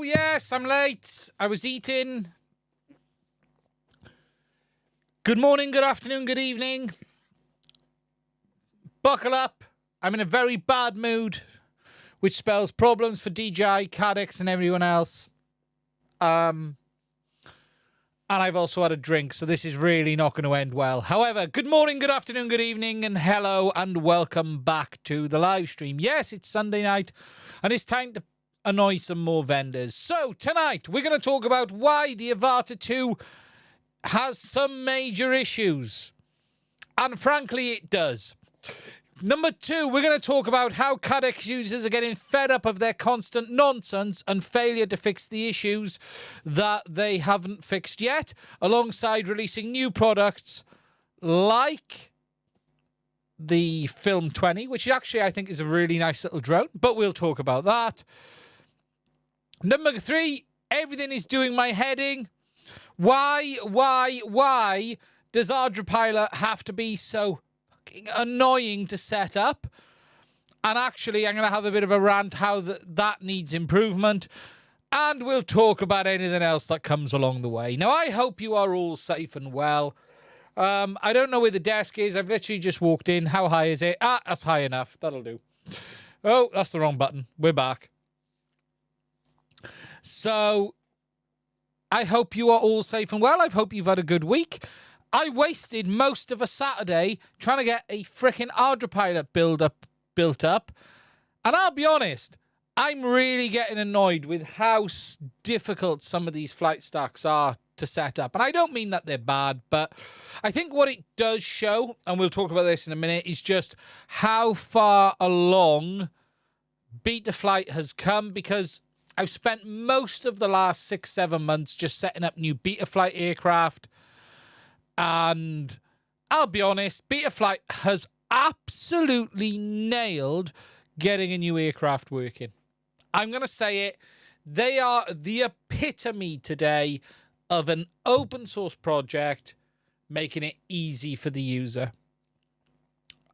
yes, I'm late. I was eating. Good morning, good afternoon, good evening. Buckle up. I'm in a very bad mood, which spells problems for DJI, Caddx, and everyone else. And I've also had a drink, so this is really not going to end well. However, good morning, good afternoon, good evening, and hello, and welcome back to the live stream. Yes, it's Sunday night, and it's time to annoy some more vendors. So tonight we're going to talk about why the Avata 2 has some major issues, and frankly it does. Number 2, we're going to talk about how Caddx users are getting fed up of their constant nonsense and failure to fix the issues that they haven't fixed yet, alongside releasing new products like the Film 20, which actually I think is a really nice little drone, but we'll talk about that. Number 3, everything is doing my head in. Why does Ardropilot have to be so fucking annoying to set up? And actually, I'm going to have a bit of a rant how that needs improvement. And we'll talk about anything else that comes along the way. Now, I hope you are all safe and well. I don't know where the desk is. I've literally just walked in. How high is it? Ah, that's high enough. That'll do. Oh, that's the wrong button. We're back. So, I hope you are all safe and well. I hope you've had a good week. I wasted most of a Saturday trying to get a frickin' Ardropilot built up. And I'll be honest, I'm really getting annoyed with how difficult some of these flight stacks are to set up. And I don't mean that they're bad, but I think what it does show, and we'll talk about this in a minute, is just how far along Betaflight has come, because I've spent most of the last 6-7 months just setting up new Betaflight aircraft. And I'll be honest, Betaflight has absolutely nailed getting a new aircraft working. I'm going to say it. They are the epitome today of an open source project, making it easy for the user.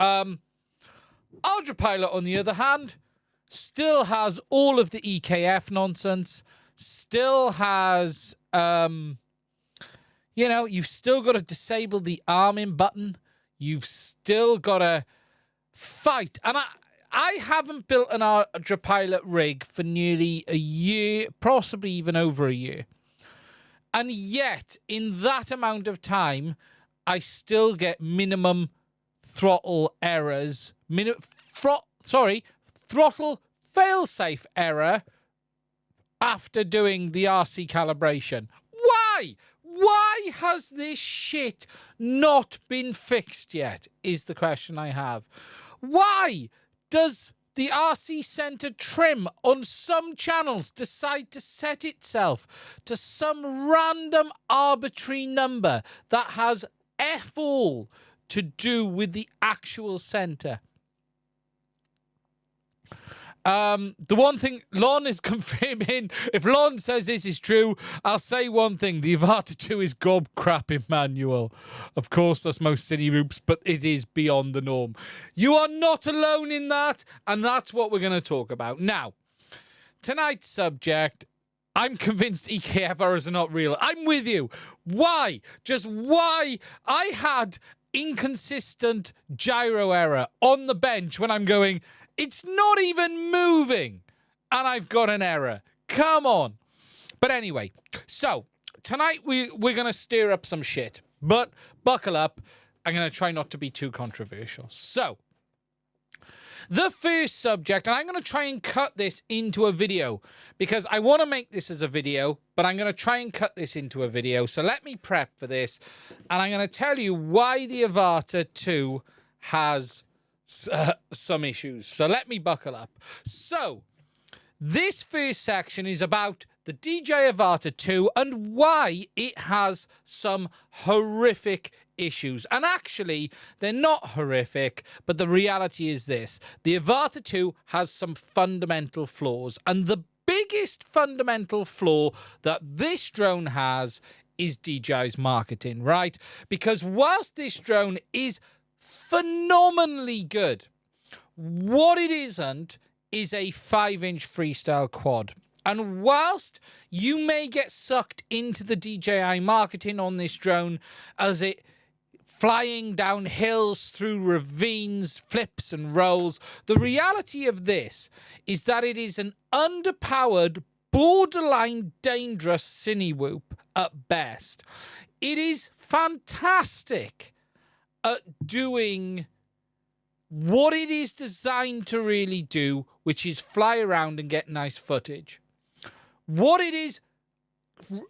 Ardropilot, on the other hand, still has all of the EKF nonsense, still has, you've still got to disable the arming button. You've still got to fight. And I haven't built an Ardropilot rig for nearly a year, possibly even over a year. And yet, in that amount of time, I still get minimum throttle errors. Throttle failsafe error after doing the RC calibration. Why? Why has this shit not been fixed yet, is the question I have. Why does the RC center trim on some channels decide to set itself to some random arbitrary number that has F all to do with the actual center? The one thing Lon is confirming, if Lon says this is true, I'll say one thing. The Avata 2 is gob crap in manual. Of course, that's most city routes, but it is beyond the norm. You are not alone in that, and that's what we're going to talk about. Now, tonight's subject, I'm convinced EKF errors are not real. I'm with you. Why? Just why? I had inconsistent gyro error on the bench when I'm going, it's not even moving, and I've got an error. Come on. But anyway, so tonight we're going to stir up some shit, but buckle up. I'm going to try not to be too controversial. So, the first subject, and I'm going to try and cut this into a video, because I want to make this as a video, but I'm going to try and cut this into a video. So let me prep for this, and I'm going to tell you why the Avata 2 has some issues. So let me buckle up. So this first section is about the DJI Avata 2 and why it has some horrific issues. And actually, they're not horrific, but the reality is this. The Avata 2 has some fundamental flaws. And the biggest fundamental flaw that this drone has is DJI's marketing, right? Because whilst this drone is phenomenally good, what it isn't is a 5-inch freestyle quad. And whilst you may get sucked into the DJI marketing on this drone as it flying down hills through ravines, flips and rolls, the reality of this is that it is an underpowered, borderline dangerous cinewhoop at best. It is fantastic at doing what it is designed to really do, which is fly around and get nice footage. What it is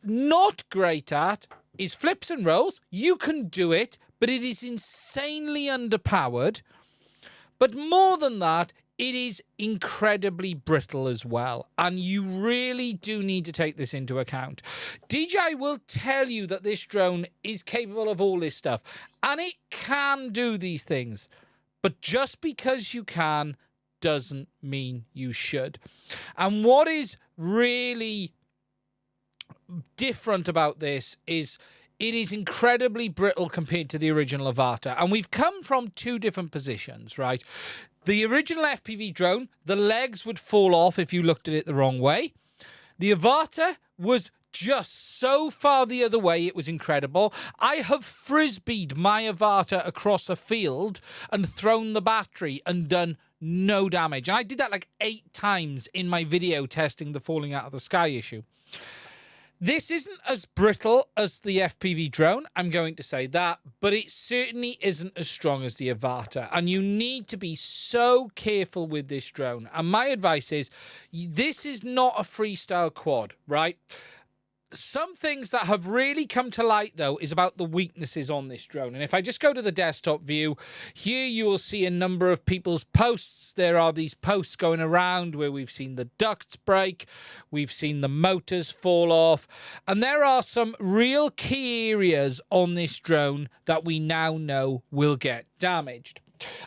not great at is flips and rolls. You can do it, but it is insanely underpowered. But more than that, it is incredibly brittle as well. And you really do need to take this into account. DJI will tell you that this drone is capable of all this stuff. And it can do these things. But just because you can doesn't mean you should. And what is really different about this is it is incredibly brittle compared to the original Avata. And we've come from two different positions, right? The original FPV drone, the legs would fall off if you looked at it the wrong way. The Avata was just so far the other way, it was incredible. I have frisbeed my Avata across a field and thrown the battery and done no damage. And I did that like 8 times in my video testing the falling out of the sky issue. This isn't as brittle as the FPV drone, I'm going to say that, but it certainly isn't as strong as the Avata. And you need to be so careful with this drone. And my advice is, this is not a freestyle quad, right? Some things that have really come to light, though, is about the weaknesses on this drone. And if I just go to the desktop view, here you will see a number of people's posts. There are these posts going around where we've seen the ducts break, we've seen the motors fall off, and there are some real key areas on this drone that we now know will get damaged.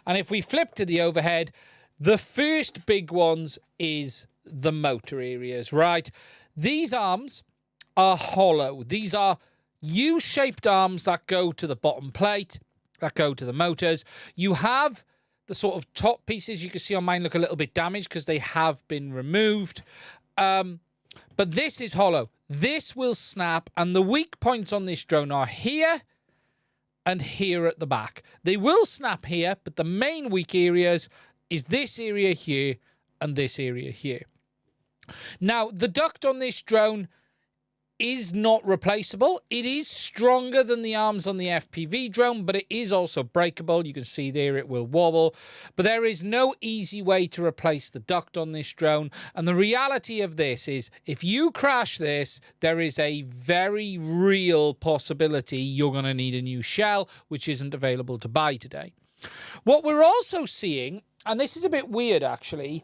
And if we flip to the overhead, the first big ones is the motor areas, right? These arms are hollow. These are U-shaped arms that go to the bottom plate, that go to the motors. You have the sort of top pieces, you can see on mine look a little bit damaged because they have been removed. But this is hollow. This will snap, and the weak points on this drone are here and here at the back. They will snap here, but the main weak areas is this area here and this area here. Now, the duct on this drone is not replaceable. It is stronger than the arms on the FPV drone, but it is also breakable. You can see there it will wobble, but there is no easy way to replace the duct on this drone. And the reality of this is, if you crash this, there is a very real possibility you're going to need a new shell, which isn't available to buy today. What we're also seeing, and this is a bit weird actually,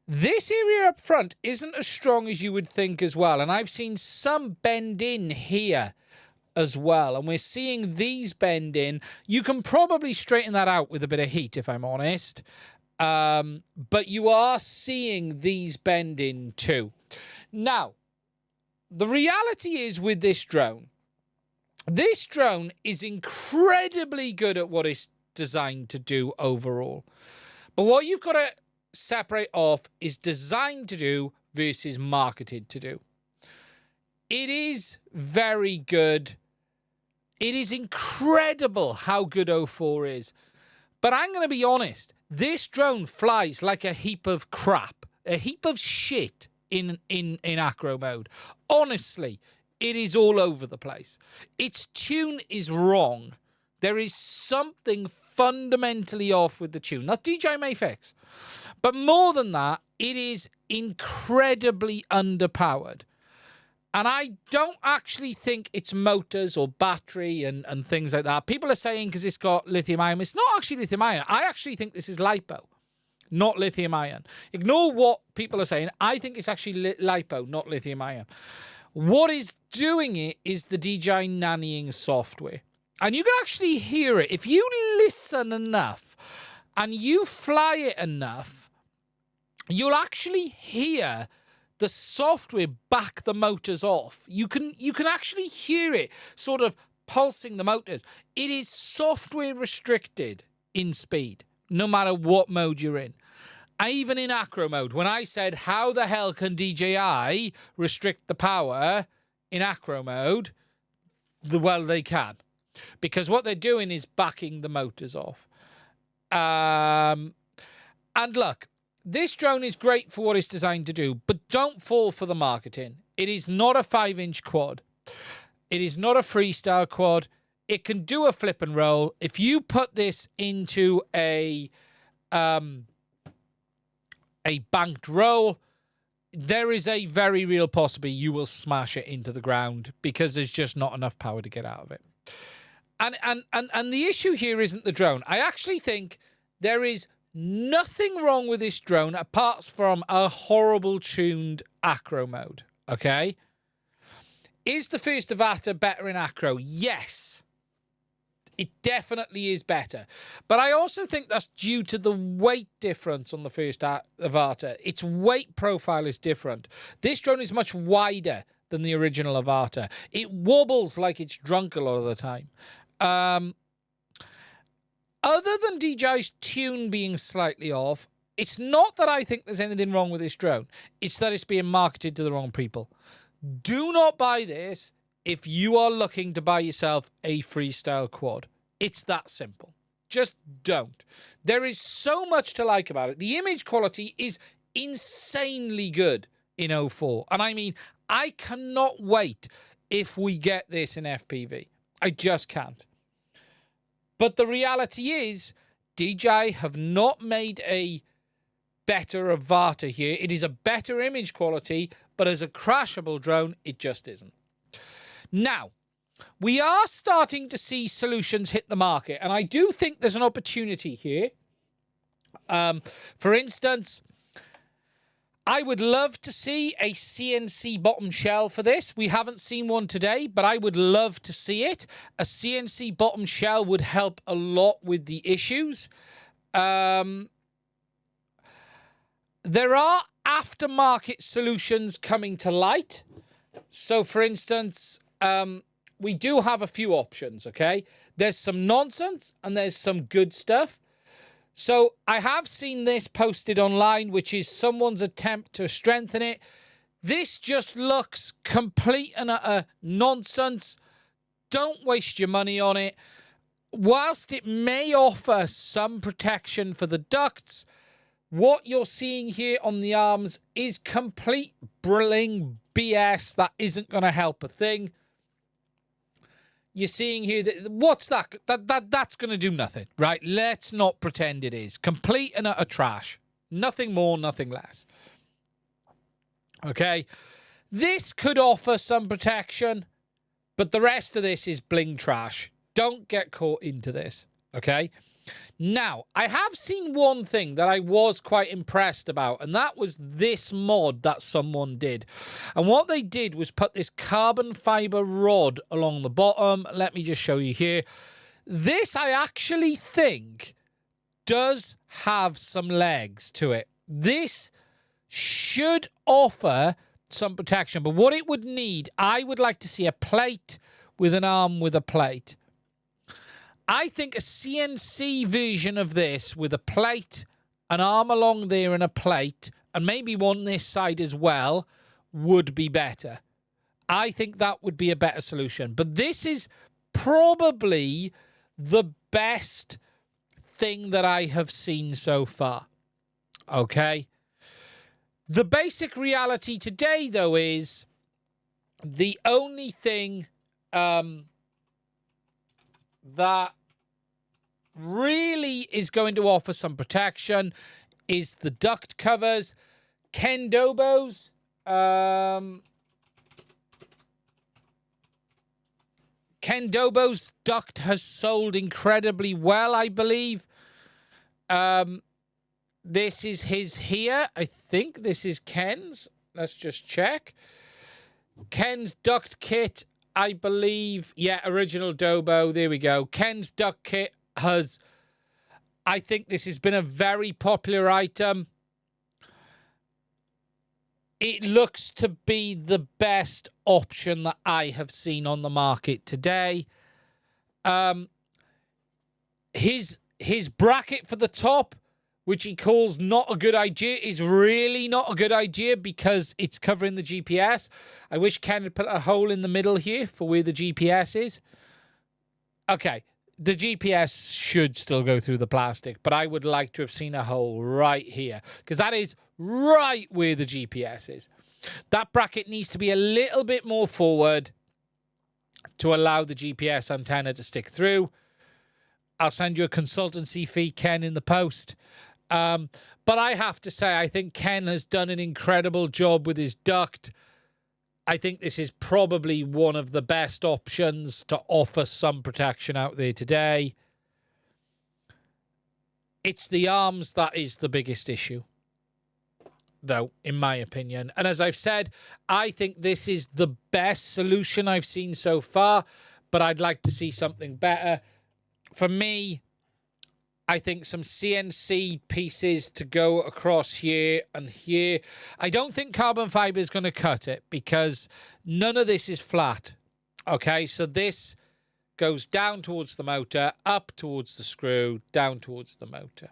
this area up front isn't as strong as you would think as well. And I've seen some bend in here as well. And we're seeing these bend in. You can probably straighten that out with a bit of heat, if I'm honest. But you are seeing these bend in too. Now, the reality is with this drone is incredibly good at what it's designed to do overall. But what you've got to separate off is designed to do versus marketed to do. It is very good. It is incredible how good 04 is. But I'm going to be honest, this drone flies like a heap of crap, a heap of shit in Acro Mode. Honestly, it is all over the place. Its tune is wrong. There is something fundamentally off with the tune that DJI may fix. But more than that, it is incredibly underpowered. And I don't actually think it's motors or battery and things like that. People are saying because it's got lithium ion. It's not actually lithium ion. I actually think this is LiPo, not lithium ion. Ignore what people are saying. I think it's actually LiPo, not lithium ion. What is doing it is the DJI nannying software. And you can actually hear it. If you listen enough and you fly it enough, you'll actually hear the software back the motors off. You can actually hear it sort of pulsing the motors. It is software restricted in speed, no matter what mode you're in. even in Acro Mode, when I said, how the hell can DJI restrict the power in Acro Mode? Well, they can. Because what they're doing is backing the motors off. And look, this drone is great for what it's designed to do, but don't fall for the marketing. It is not a 5-inch quad. It is not a freestyle quad. It can do a flip and roll. If you put this into a banked roll, there is a very real possibility you will smash it into the ground because there's just not enough power to get out of it. And the issue here isn't the drone. I actually think there is nothing wrong with this drone apart from a horrible tuned Acro Mode. Okay? Is the first Avata better in Acro? Yes. It definitely is better. But I also think that's due to the weight difference on the first Avata. Its weight profile is different. This drone is much wider than the original Avata. It wobbles like it's drunk a lot of the time. Other than DJI's tune being slightly off, it's not that I think there's anything wrong with this drone. It's that it's being marketed to the wrong people. Do not buy this if you are looking to buy yourself a freestyle quad. It's that simple. Just don't. There is so much to like about it. The image quality is insanely good in 04. And I mean, I cannot wait if we get this in FPV. I just can't. But the reality is, DJI have not made a better Avata here. It is a better image quality, but as a crashable drone, it just isn't. Now, we are starting to see solutions hit the market, and I do think there's an opportunity here. For instance, I would love to see a CNC bottom shell for this. We haven't seen one today, but I would love to see it. A CNC bottom shell would help a lot with the issues. There are aftermarket solutions coming to light. So, for instance, we do have a few options, okay? There's some nonsense and there's some good stuff. So I have seen this posted online, which is someone's attempt to strengthen it. This just looks complete and utter nonsense. Don't waste your money on it. Whilst it may offer some protection for the ducts, what you're seeing here on the arms is complete brilling BS that isn't going to help a thing. You're seeing here that what's that? That's going to do nothing, right? Let's not pretend it is. Complete and utter trash. Nothing more, nothing less. Okay? This could offer some protection, but the rest of this is bling trash. Don't get caught into this, okay? Now, I have seen one thing that I was quite impressed about, and that was this mod that someone did. And what they did was put this carbon fiber rod along the bottom. Let me just show you here. This, I actually think, does have some legs to it. This should offer some protection, but what it would need, I would like to see a plate with an arm with a plate. I think a CNC version of this with a plate, an arm along there and a plate, and maybe one this side as well, would be better. I think that would be a better solution. But this is probably the best thing that I have seen so far. Okay? The basic reality today, though, is the only thing that really is going to offer some protection is the duct covers. Kendobo's duct has sold incredibly well, I believe. This is his here. I think this is Ken's. Let's just check. Ken's duct kit, I believe. Yeah, original Dobo. There we go. Ken's duct kit has, I think this has been a very popular item. It looks to be the best option that I have seen on the market today. His bracket for the top which he calls not a good idea, is really not a good idea because it's covering the GPS. I wish Ken had put a hole in the middle here for where the GPS is. Okay, the GPS should still go through the plastic, but I would like to have seen a hole right here because that is right where the GPS is. That bracket needs to be a little bit more forward to allow the GPS antenna to stick through. I'll send you a consultancy fee, Ken, in the post. But I have to say, I think Ken has done an incredible job with his duct. I think this is probably one of the best options to offer some protection out there today. It's the arms that is the biggest issue, though, in my opinion. And as I've said, I think this is the best solution I've seen so far, but I'd like to see something better. For me, I think some CNC pieces to go across here and here. I don't think carbon fiber is going to cut it because none of this is flat. Okay, so this goes down towards the motor, up towards the screw, down towards the motor.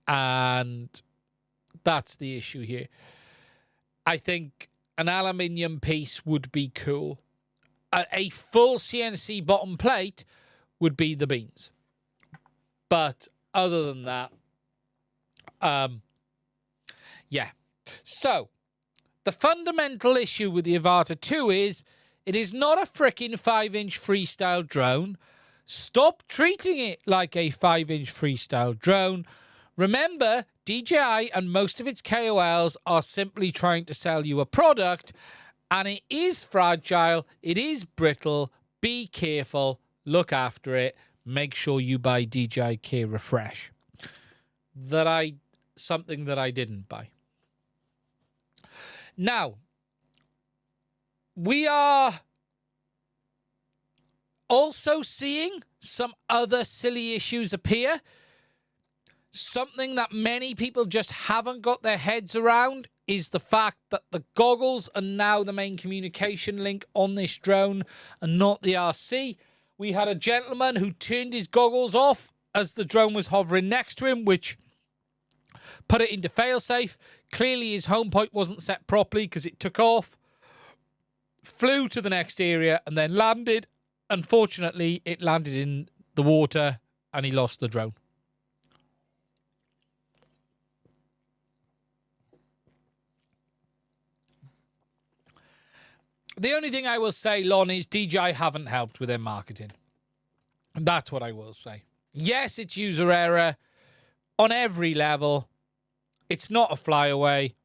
And that's the issue here. I think an aluminium piece would be cool. A full CNC bottom plate would be the beans. But other than that, yeah. So, the fundamental issue with the Avata 2 is it is not a frickin' 5-inch freestyle drone. Stop treating it like a 5-inch freestyle drone. Remember, DJI and most of its KOLs are simply trying to sell you a product, and it is fragile, it is brittle. Be careful, look after it. Make sure you buy DJI Care Refresh. Something that I didn't buy. Now, we are also seeing some other silly issues appear. Something that many people just haven't got their heads around is the fact that the goggles are now the main communication link on this drone and not the RC. We had a gentleman who turned his goggles off as the drone was hovering next to him, which put it into failsafe. Clearly his home point wasn't set properly because it took off, flew to the next area, and then landed. Unfortunately, it landed in the water and he lost the drone. The only thing I will say, Lon, is DJI haven't helped with their marketing. And that's what I will say. Yes, it's user error on every level. It's not a flyaway.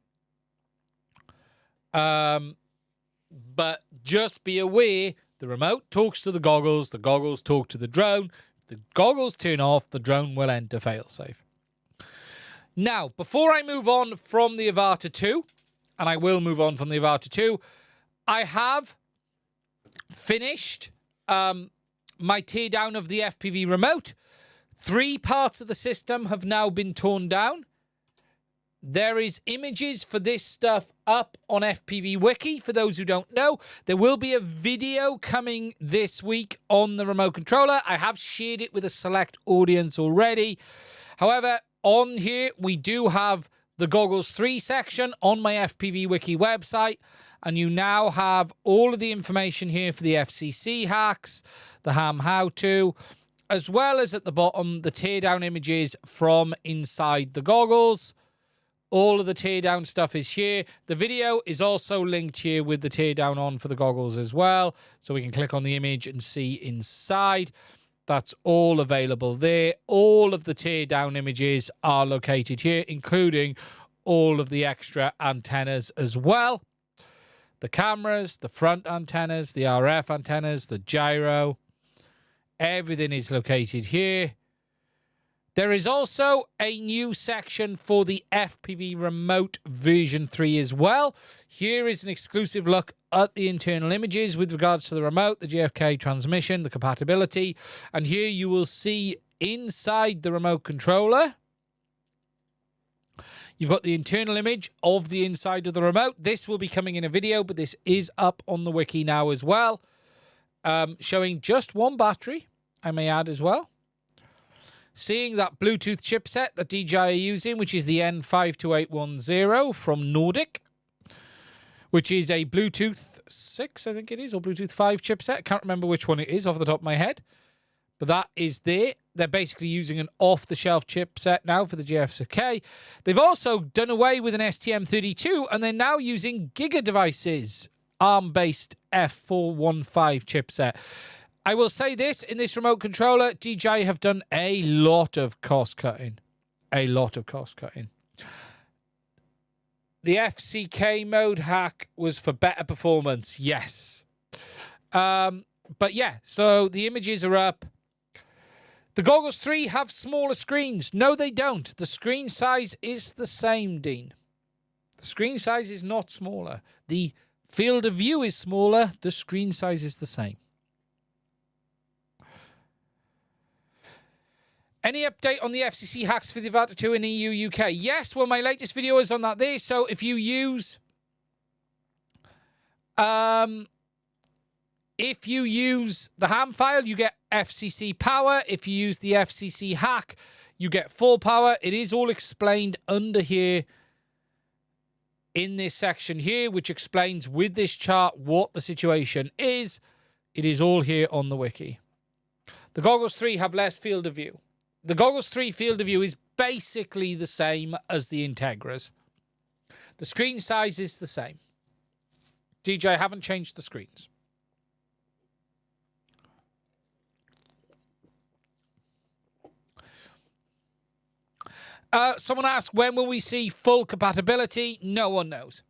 But just be aware, the remote talks to the goggles talk to the drone. If the goggles turn off, the drone will enter failsafe. Now, before I move on from the Avata 2, and I will move on from the Avata 2, I have finished my teardown of the FPV remote. 3 parts of the system have now been torn down. There is images for this stuff up on FPV Wiki, for those who don't know. There will be a video coming this week on the remote controller. I have shared it with a select audience already. However, on here, we do have the Goggles 3 section on my FPV Wiki website. And you now have all of the information here for the FCC hacks, the ham how-to, as well as at the bottom, the teardown images from inside the goggles. All of the teardown stuff is here. The video is also linked here with the teardown on for the goggles as well. So we can click on the image and see inside. That's all available there. All of the teardown images are located here, including all of the extra antennas as well. The cameras, the front antennas, the RF antennas, the gyro, everything is located here. There is also a new section for the FPV Remote version 3 as well. Here is an exclusive look at the internal images with regards to the remote, the JFK transmission, the compatibility. And here you will see inside the remote controller, you've got the internal image of the inside of the remote. This will be coming in a video, but this is up on the wiki now as well. Showing just one battery, I may add as well. seeing that Bluetooth chipset that DJI are using, which is the N52810 from Nordic, which is a Bluetooth 6, I think it is, or Bluetooth 5 chipset. I can't remember which one it is off the top of my head. But that is there. They're basically using an off-the-shelf chipset now for the GFK. They've also done away with an STM32, and they're now using Giga devices, ARM-based F415 chipset. I will say this, in this remote controller, DJI have done a lot of cost-cutting. A lot of cost-cutting. The FCK mode hack was for better performance, yes. But yeah, so the images are up. The Goggles 3 have smaller screens. No, they don't. The screen size is the same, Dean. The screen size is not smaller. The field of view is smaller. The screen size is the same. Any update on the FCC hacks for the Avata 2 in EU, UK? Yes, well, my latest video is on that there. So if you use... If you use the ham file, you get FCC power. If you use the FCC hack, you get full power. It is all explained under here in this section here, which explains with this chart what the situation is. It is all here on the wiki. The Goggles 3 have less field of view. The Goggles 3 field of view is basically the same as the Integras. The screen size is the same. DJI haven't changed the screens. Someone asked, when will we see full compatibility? No one knows.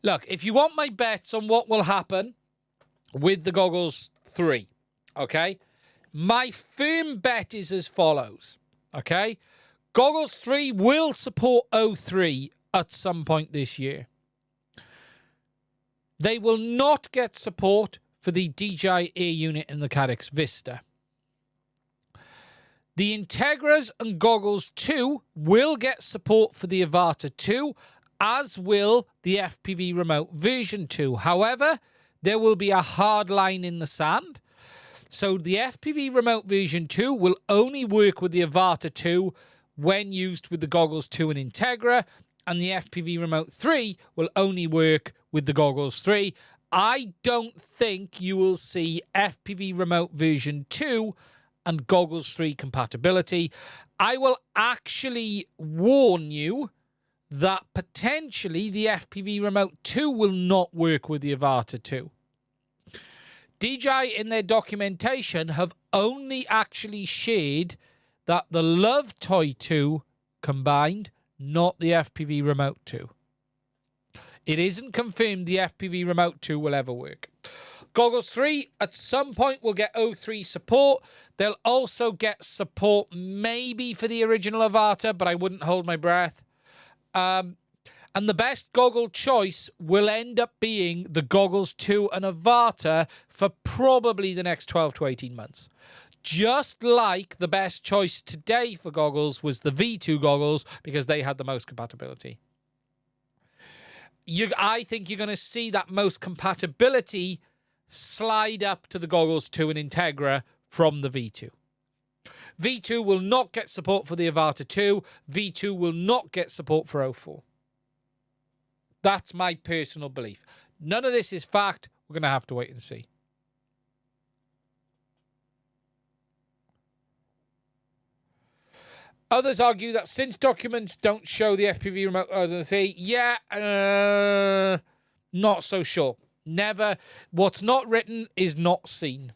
Look, if you want my bets on what will happen with the Goggles 3, okay? My firm bet is as follows, okay? Goggles 3 will support O3 at some point this year. They will not get support for the DJI Air unit in the Caddx Vista. The Integras and Goggles 2 will get support for the Avata 2, as will the FPV Remote version 2. However, there will be a hard line in the sand. So the FPV Remote version 2 will only work with the Avata 2 when used with the Goggles 2 and Integra, and the FPV Remote 3 will only work with the Goggles 3. I don't think you will see FPV Remote version 2 and Goggles 3 compatibility. I will actually warn you that potentially the FPV Remote 2 will not work with the Avata 2. DJI in their documentation have only actually shared that the Love Toy 2 combined, not the FPV Remote 2. It isn't confirmed the FPV Remote 2 will ever work. Goggles 3 at some point will get O3 support. They'll also get support maybe for the original Avata, but I wouldn't hold my breath. And the best goggle choice will end up being the Goggles 2 and Avata for probably the next 12 to 18 months. Just like the best choice today for goggles was the V2 goggles because they had the most compatibility. I think you're going to see that most compatibility slide up to the Goggles 2 and Integra from the V2. V2 will not get support for the Avata 2. V2 will not get support for O4. That's my personal belief. None of this is fact. We're going to have to wait and see. Others argue that since documents don't show the FPV remote, I was going to say, yeah, not so sure. Never. What's not written is not seen.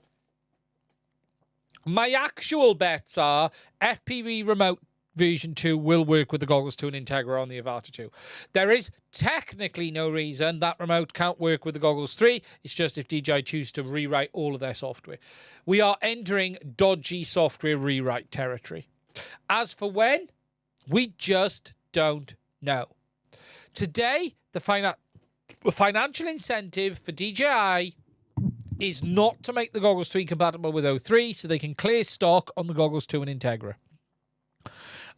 My actual bets are FPV Remote version 2 will work with the Goggles 2 and Integra on the Avata 2. There is technically no reason that remote can't work with the Goggles 3. It's just if DJI choose to rewrite all of their software. We are entering dodgy software rewrite territory. As for when, we just don't know. Today, the financial incentive for DJI is not to make the Goggles 3 compatible with O3 so they can clear stock on the Goggles 2 and Integra.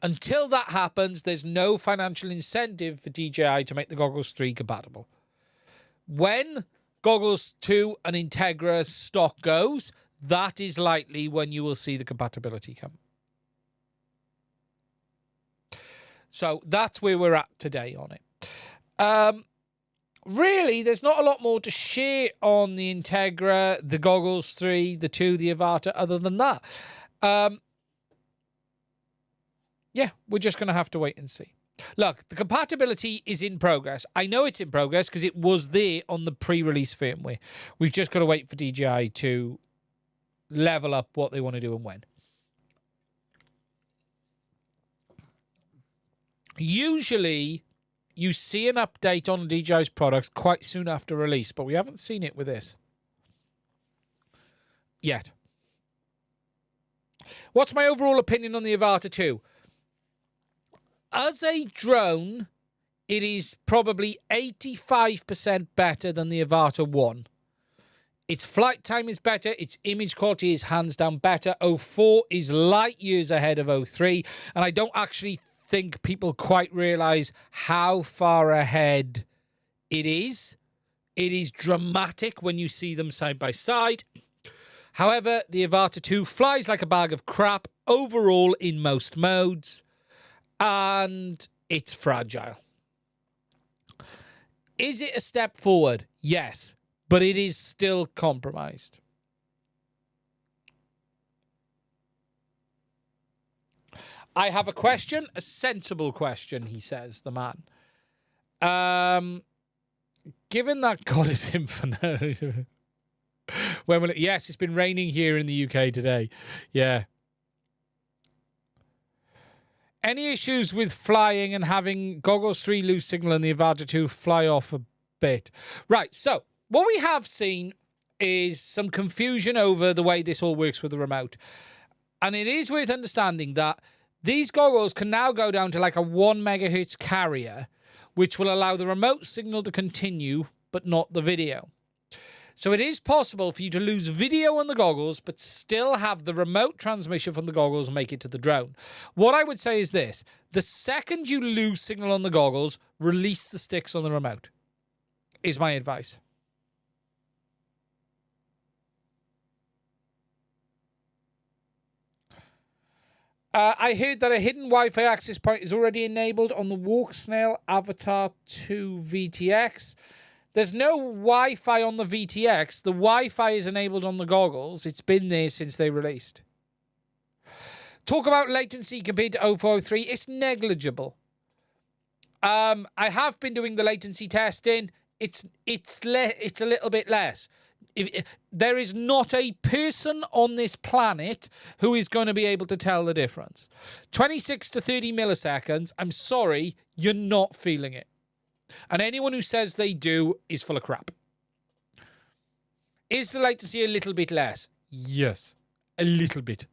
Until that happens, there's no financial incentive for DJI to make the Goggles 3 compatible. When Goggles 2 and Integra stock goes, that is likely when you will see the compatibility come. So that's where we're at today on it. Really, there's not a lot more to share on the Integra, the Goggles 3, the 2, the Avata, other than that. Yeah, we're just going to have to wait and see. Look, the compatibility is in progress. I know it's in progress because it was there on the pre-release firmware. We've just got to wait for DJI to level up what they want to do and when. Usually, you see an update on DJI's products quite soon after release, but we haven't seen it with this yet. What's my overall opinion on the Avata 2? As a drone, it is probably 85% better than the Avata 1. Its flight time is better. Its image quality is hands down better. 04 is light years ahead of 03. And I don't actually think people quite realize how far ahead it is. It is dramatic when you see them side by side. However, the Avata 2 flies like a bag of crap overall in most modes. And it's fragile. Is it a step forward? Yes, but it is still compromised. I have a question, a sensible question, he says, the man. Given that God is infinite, when will it? Yes, it's been raining here in the UK today. Yeah. Any issues with flying and having Goggles 3 lose signal and the Avata 2 fly off a bit? Right, so what we have seen is some confusion over the way this all works with the remote. And it is worth understanding that these goggles can now go down to like a 1 megahertz carrier, which will allow the remote signal to continue, but not the video. So it is possible for you to lose video on the goggles, but still have the remote transmission from the goggles make it to the drone. What I would say is this. The second you lose signal on the goggles, release the sticks on the remote, is my advice. I heard that a hidden Wi-Fi access point is already enabled on the Walksnail Avatar 2 VTX. There's no Wi-Fi on the VTX. The Wi-Fi is enabled on the goggles. It's been there since they released. Talk about latency compared to 0403. It's negligible. I have been doing the latency testing. It's a little bit less. There is not a person on this planet who is going to be able to tell the difference. 26 to 30 milliseconds. I'm sorry, you're not feeling it. And anyone who says they do is full of crap. Is the latency a little bit less? Yes, a little bit.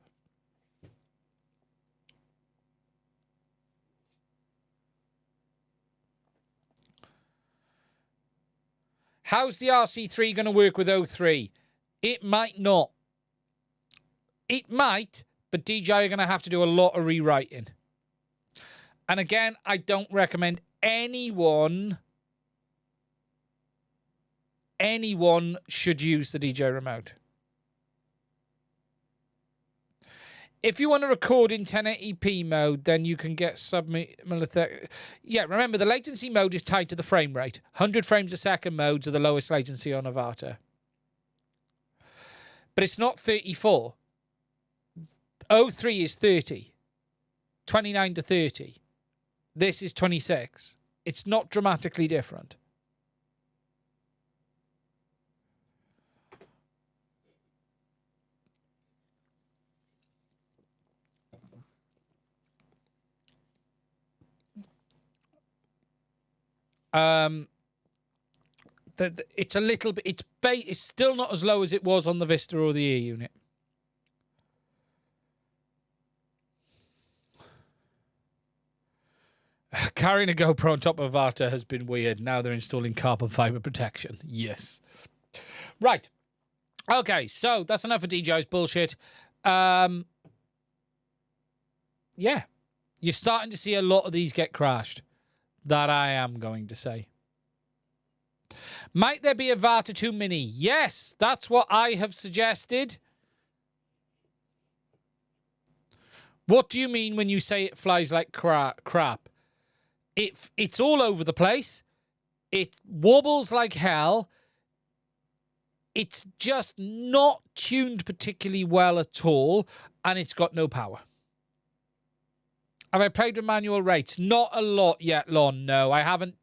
How's the RC3 going to work with 03? It might not. It might, but DJI are going to have to do a lot of rewriting. And again, I don't recommend anyone should use the DJI remote. If you want to record in 1080p mode, then you can get sub-millisecond. Yeah, remember, the latency mode is tied to the frame rate. 100 frames a second modes are the lowest latency on Avata. But it's not 34. 03 is 30. 29 to 30. This is 26. It's not dramatically different. It's a little bit. It's still not as low as it was on the Vista or the Air unit. Carrying a GoPro on top of Avata has been weird. Now they're installing carbon fiber protection. Yes. Right. Okay, so that's enough of DJI's bullshit. Yeah. You're starting to see a lot of these get crashed. That I am going to say. Might there be a Avata 2 Mini? Yes, that's what I have suggested. What do you mean when you say it flies like crap? It's all over the place. It wobbles like hell. It's just not tuned particularly well at all, and it's got no power. Have I played with manual rates? Not a lot yet, Lon. No, I haven't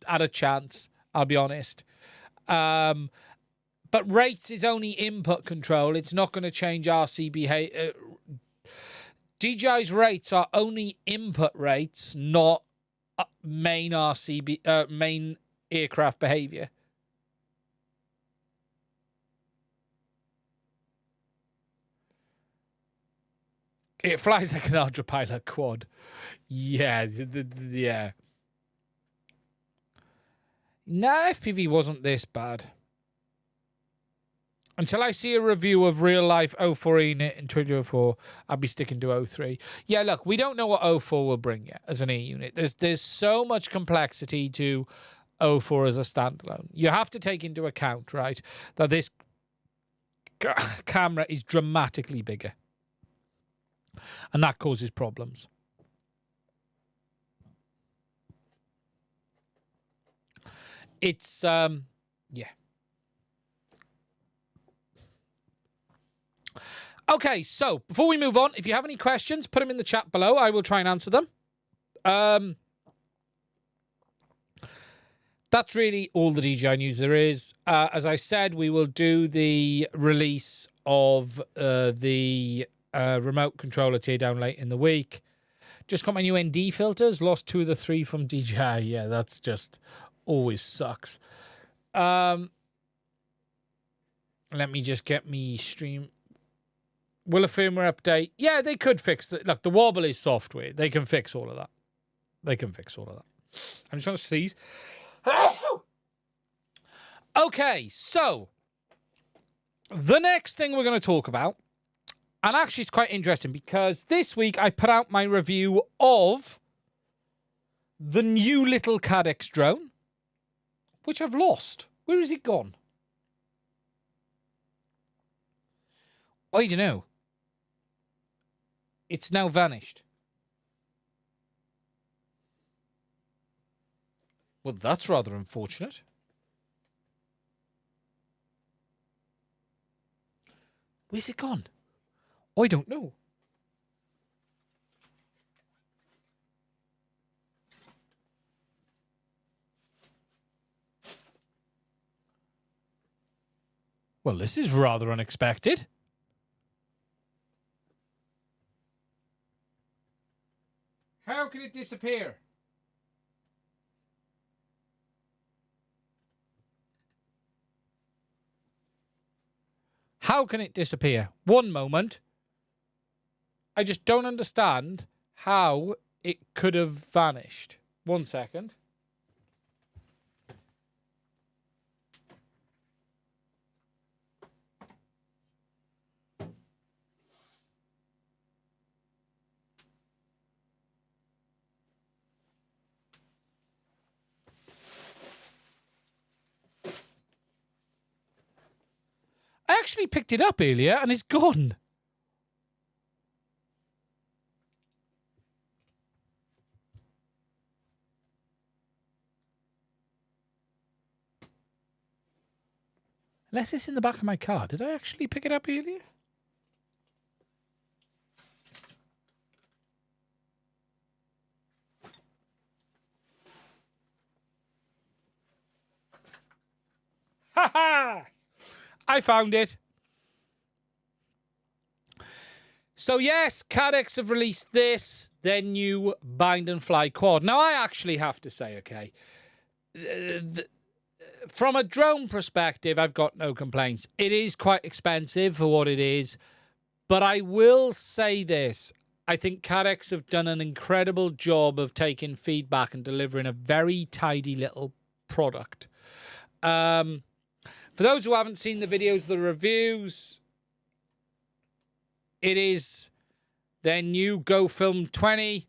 had a chance, I'll be honest. But rates is only input control. It's not going to change RC behavior. DJI's rates are only input rates, not main main aircraft behavior. It flies like an Ultrapilot quad. Yeah, yeah. Nah, FPV wasn't this bad. Until I see a review of real-life 04 unit in 2004, I'll be sticking to 03. Yeah, look, we don't know what 04 will bring yet as an A unit. There's so much complexity to 04 as a standalone. You have to take into account, right, that this camera is dramatically bigger. And that causes problems. It's, yeah. Okay, so before we move on, if you have any questions, put them in the chat below. I will try and answer them. That's really all the DJI news there is. As I said, we will do the release of the remote controller teardown late in the week. Just got my new ND filters. Lost 2 of the 3 from DJI. Yeah, that's just always sucks. Let me just get me stream. Will a firmware update? Yeah, they could fix that. Look, the wobble is software. They can fix all of that. They can fix all of that. I'm just trying to sneeze. Okay, so the next thing we're going to talk about, and actually it's quite interesting because this week I put out my review of the new little Caddx drone, which I've lost. Where has it gone? I don't know. It's now vanished. Well, that's rather unfortunate. Where's it gone? I don't know. Well, this is rather unexpected. How can it disappear? How can it disappear? One moment. I just don't understand how it could have vanished. 1 second. I actually picked it up earlier and it's gone. Unless it's in the back of my car. Did I actually pick it up earlier? Ha ha! I found it. So yes, Caddx have released this, their new bind and fly quad. Now I actually have to say, okay, from a drone perspective, I've got no complaints. It is quite expensive for what it is, but I will say this. I think Caddx have done an incredible job of taking feedback and delivering a very tidy little product. For those who haven't seen the videos, the reviews, it is their new Go Film 20.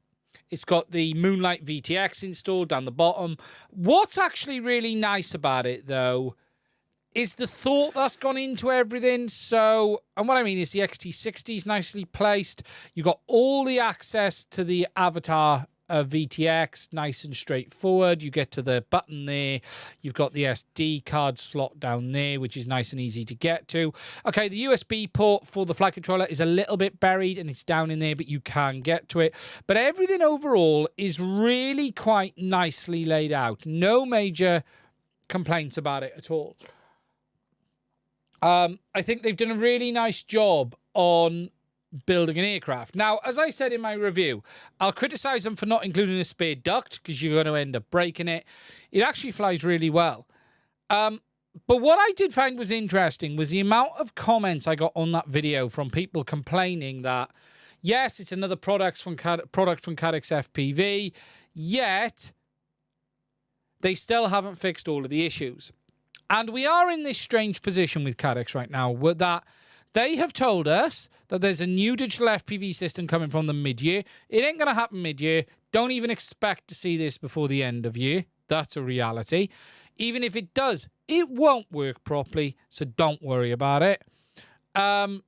It's got the Moonlight VTX installed down the bottom. What's actually really nice about it, though, is the thought that's gone into everything. So, and what I mean is the XT60 is nicely placed. You've got all the access to the avatar a VTX, nice and straightforward. You get to the button there. You've got the SD card slot down there, which is nice and easy to get to. Okay, the USB port for the flight controller is a little bit buried and it's down in there, but you can get to it. But everything overall is really quite nicely laid out. No major complaints about it at all. I think they've done a really nice job on building an aircraft. Now, as I said in my review, I'll criticize them for not including a spare duct because you're going to end up breaking it. It actually flies really well. But what I did find was interesting was the amount of comments I got on that video from people complaining that, yes, it's another product from Caddx FPV, yet they still haven't fixed all of the issues. And we are in this strange position with Caddx right now, where that they have told us that there's a new digital FPV system coming from them mid-year. It ain't going to happen mid-year. Don't even expect to see this before the end of year. That's a reality. Even if it does, it won't work properly, so don't worry about it. But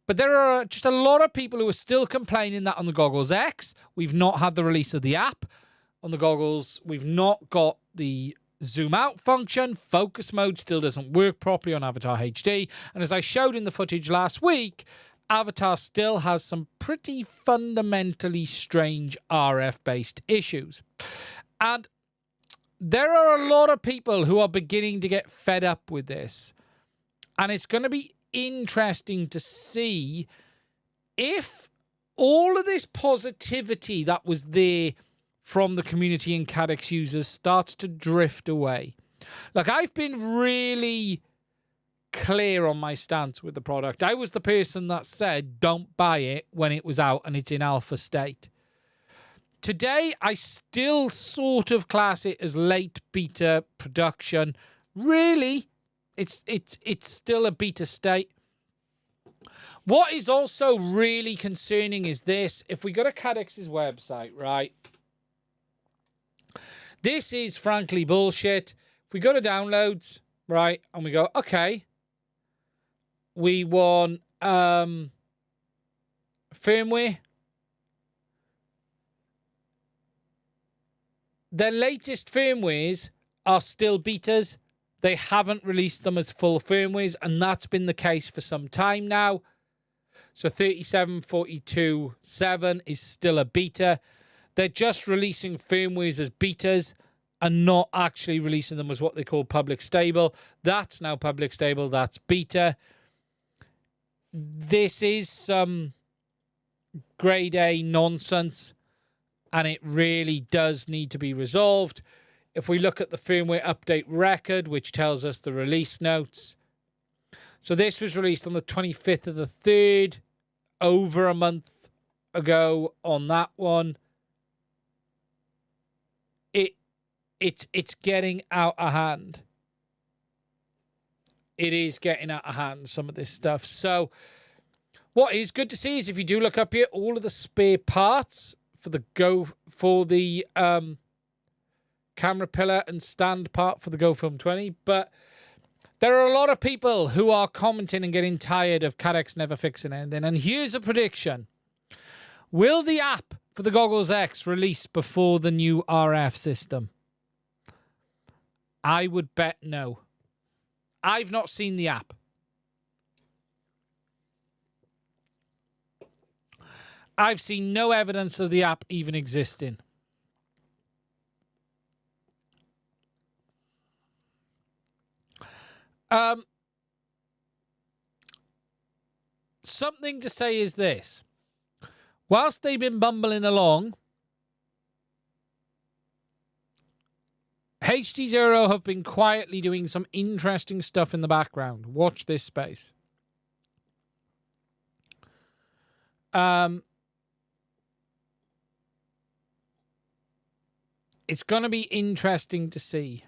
there are just a lot of people who are still complaining that on the Goggles X, we've not had the release of the app. On the goggles, we've not got the zoom out function. Focus mode still doesn't work properly on Avatar HD. And as I showed in the footage last week, Avatar still has some pretty fundamentally strange RF-based issues. And there are a lot of people who are beginning to get fed up with this. And it's going to be interesting to see if all of this positivity that was there from the community and Caddx users starts to drift away. Like, I've been really clear on my stance with the product. I was the person that said don't buy it when it was out and it's in alpha state. Today, I still sort of class it as late beta production. Really, it's still a beta state. What is also really concerning is this. If we go to Caddx's website, right? This is frankly bullshit. If we go to downloads, right, and we go, okay, we want firmware. Their latest firmwares are still betas. They haven't released them as full firmwares, and that's been the case for some time now. So 37.42.7 is still a beta. They're just releasing firmwares as betas and not actually releasing them as what they call public stable. That's now public stable. That's beta. This is some grade A nonsense, and it really does need to be resolved. If we look at the firmware update record, which tells us the release notes. So this was released on the 25th of the 3rd, over a month ago on that one. It's getting out of hand. It is getting out of hand, some of this stuff. So what is good to see is if you do look up here, all of the spare parts for the camera pillar and stand part for the GoFilm 20. But there are a lot of people who are commenting and getting tired of Caddx never fixing anything. And here's a prediction. Will the app for the Goggles X release before the new RF system? I would bet no. I've not seen the app. I've seen no evidence of the app even existing. Something to say is this. Whilst they've been bumbling along, HDZero have been quietly doing some interesting stuff in the background. Watch this space. It's going to be interesting to see.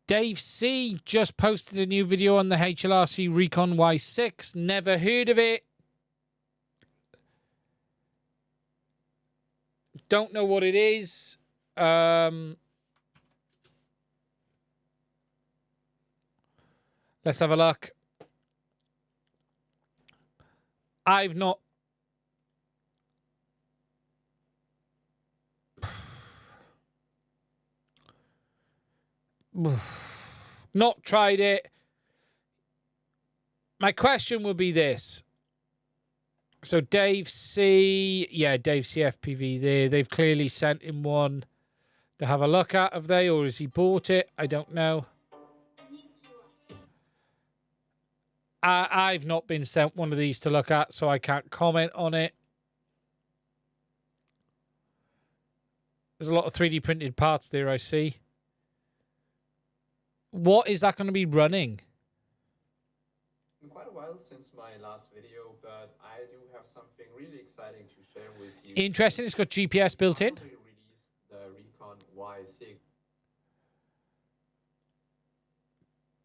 Dave C just posted a new video on the HLRC Recon Y6. Never heard of it. Don't know what it is. Let's have a look. I've not... not tried it. My question would be this. So Dave C... Yeah, Dave C FPV there. They've clearly sent him one to have a look at, have they? Or has he bought it? I don't know. I've not been sent one of these to look at, so I can't comment on it. There's a lot of 3D printed parts there, I see. What is that going to be running? Quite a while since my last video, but I do have something really exciting to share with you. Interesting. It's got GPS built in. We released the Recon Y6.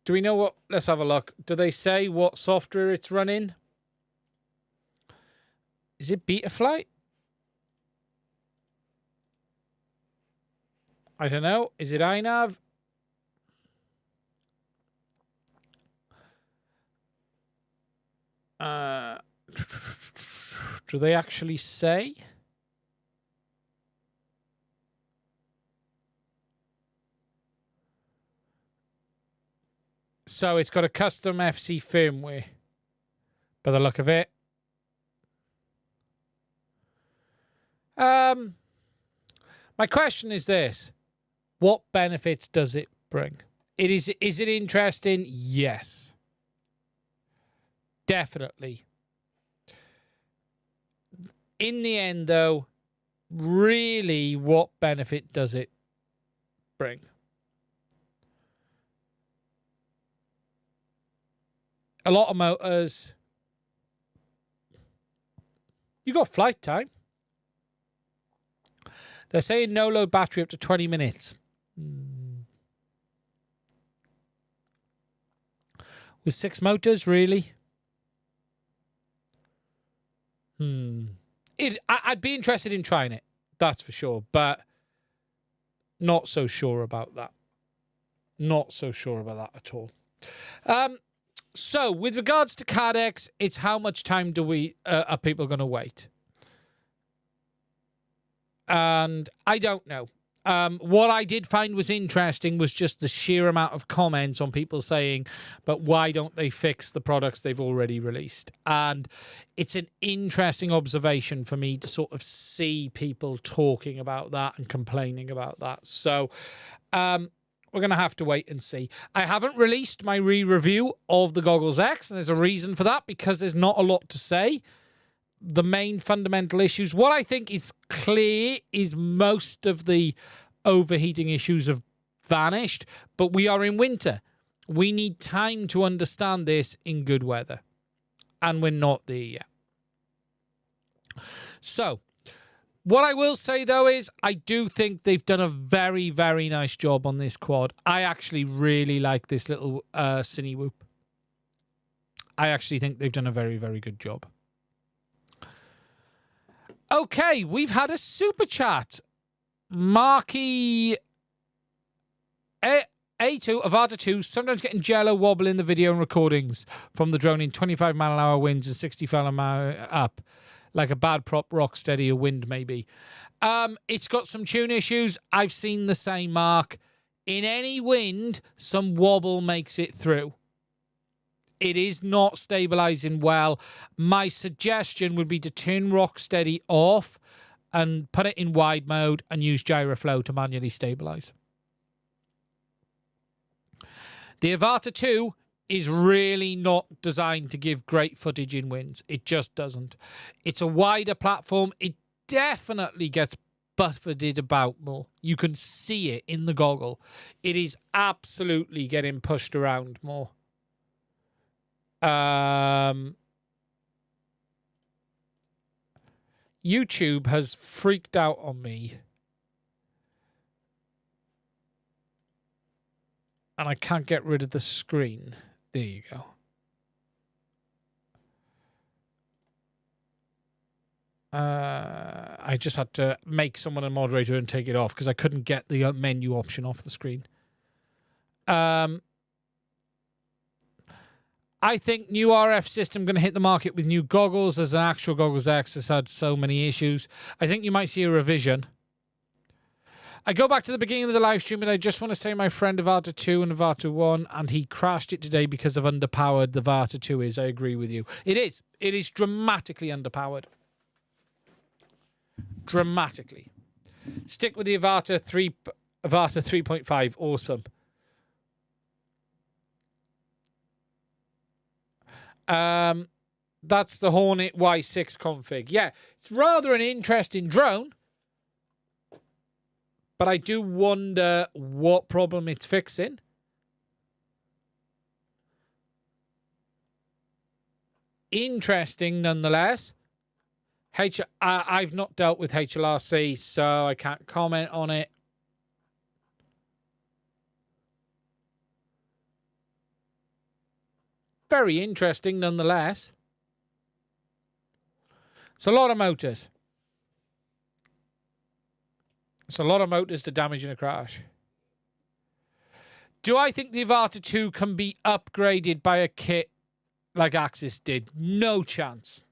Do we know what? Let's have a look. Do they say what software it's running? Is it Betaflight? I don't know. Is it iNav? Do they actually say? So it's got a custom FC firmware by the look of it. My question is this. What benefits does it bring? Is it interesting? Yes. Definitely. In the end, though, really, what benefit does it bring? A lot of motors. You got flight time. They're saying no load battery up to 20 minutes. With 6 motors, really? I'd be interested in trying it. That's for sure. But not so sure about that. Not so sure about that at all. So, with regards to Caddx, it's how much time do we are people going to wait? And I don't know. What I did find was interesting was just the sheer amount of comments on people saying, but why don't they fix the products they've already released? And it's an interesting observation for me to sort of see people talking about that and complaining about that. So, we're going to have to wait and see. I haven't released my re-review of the Goggles X, and there's a reason for that, because there's not a lot to say. The main fundamental issues, what I think is clear is most of the overheating issues have vanished, but we are in winter. We need time to understand this in good weather, and we're not there yet. So, what I will say, though, is I do think they've done a very, very nice job on this quad. I actually really like this little Cine Whoop. I actually think they've done a very, very good job. Okay, we've had a super chat. Marky A2, Avata 2, sometimes getting jello wobble in the video and recordings from the drone in 25-mile-an-hour winds and 60-mile-an-hour up. Like a bad prop rock steady, a wind maybe. It's got some tune issues. I've seen the same, Mark. In any wind, some wobble makes it through. It is not stabilizing well. My suggestion would be to turn rock steady off and put it in wide mode and use gyroflow to manually stabilize. The Avata 2 is really not designed to give great footage in winds. It just doesn't. It's a wider platform. It definitely gets buffeted about more. You can see it in the goggle. It is absolutely getting pushed around more. YouTube has freaked out on me. And I can't get rid of the screen. There you go. I just had to make someone a moderator and take it off because I couldn't get the menu option off the screen. I think new RF system going to hit the market with new goggles, as an actual Goggles X has had so many issues. I think you might see a revision. I go back to the beginning of the live stream, and I just want to say my friend Avata 2 and Avata 1, and he crashed it today because of underpowered the Avata 2 is. I agree with you. It is. It is dramatically underpowered. Dramatically. Stick with the Avata 3.5. Awesome. That's the Hornet Y6 config. Yeah, it's rather an interesting drone. But I do wonder what problem it's fixing. Interesting, nonetheless. I've not dealt with HLRC, so I can't comment on it. Very interesting, nonetheless. It's a lot of motors. It's a lot of motors to damage in a crash. Do I think the Avata 2 can be upgraded by a kit like Axis did? No chance.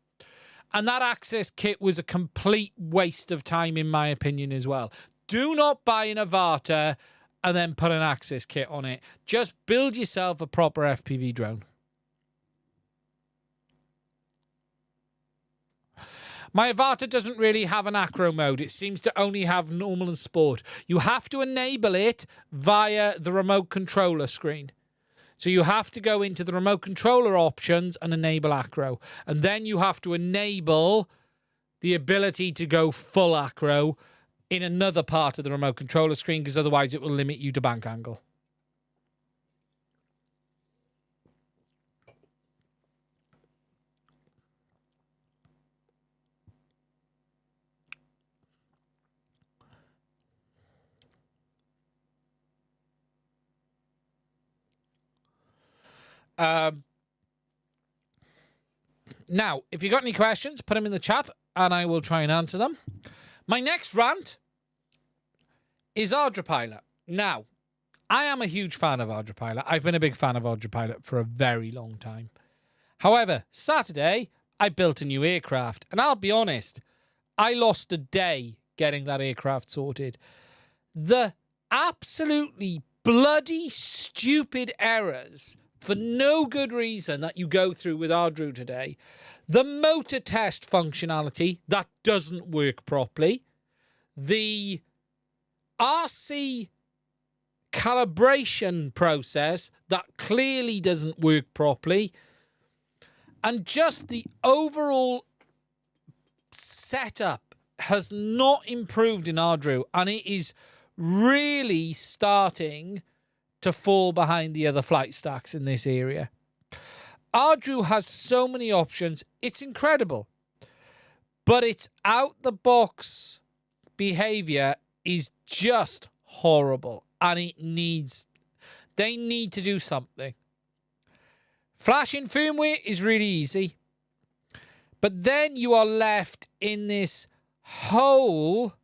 And that Axis kit was a complete waste of time, in my opinion, as well. Do not buy an Avata and then put an Axis kit on it. Just build yourself a proper FPV drone. My Avata doesn't really have an Acro Mode. It seems to only have normal and sport. You have to enable it via the remote controller screen. So you have to go into the remote controller options and enable Acro. And then you have to enable the ability to go full Acro in another part of the remote controller screen, because otherwise it will limit you to bank angle. Now, if you got any questions, put them in the chat and I will try and answer them. My next rant is ArduPilot. Now, I am a huge fan of ArduPilot. I've been a big fan of ArduPilot for a very long time. However, Saturday, I built a new aircraft. And I'll be honest, I lost a day getting that aircraft sorted. The absolutely bloody stupid errors for no good reason that you go through with Ardu today. The motor test functionality, that doesn't work properly. The RC calibration process, that clearly doesn't work properly. And just the overall setup has not improved in Ardu, and it is really starting to fall behind the other flight stacks in this area. Ardu has so many options, it's incredible. But its out-the-box behavior is just horrible, and they need to do something. Flashing firmware is really easy, but then you are left in this whole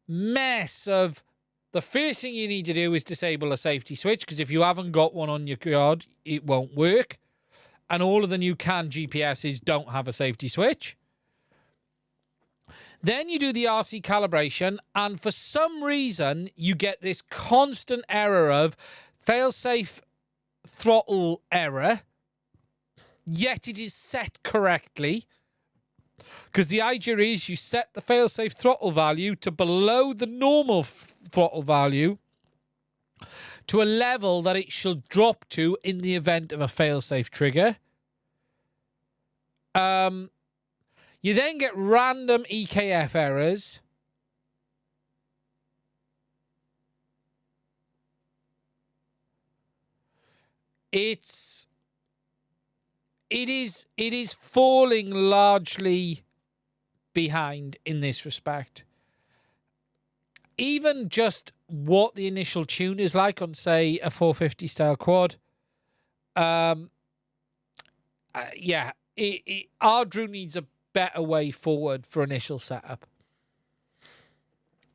mess of the first thing you need to do is disable a safety switch, because if you haven't got one on your card, it won't work. And all of the new CAN GPSs don't have a safety switch. Then you do the RC calibration, and for some reason, you get this constant error of failsafe throttle error, yet it is set correctly. Because the idea is you set the failsafe throttle value to below the normal throttle value to a level that it shall drop to in the event of a failsafe trigger. You then get random EKF errors. It is falling largely behind in this respect. Even just what the initial tune is like on, say, a 450 style quad. Yeah, Ardu needs a better way forward for initial setup.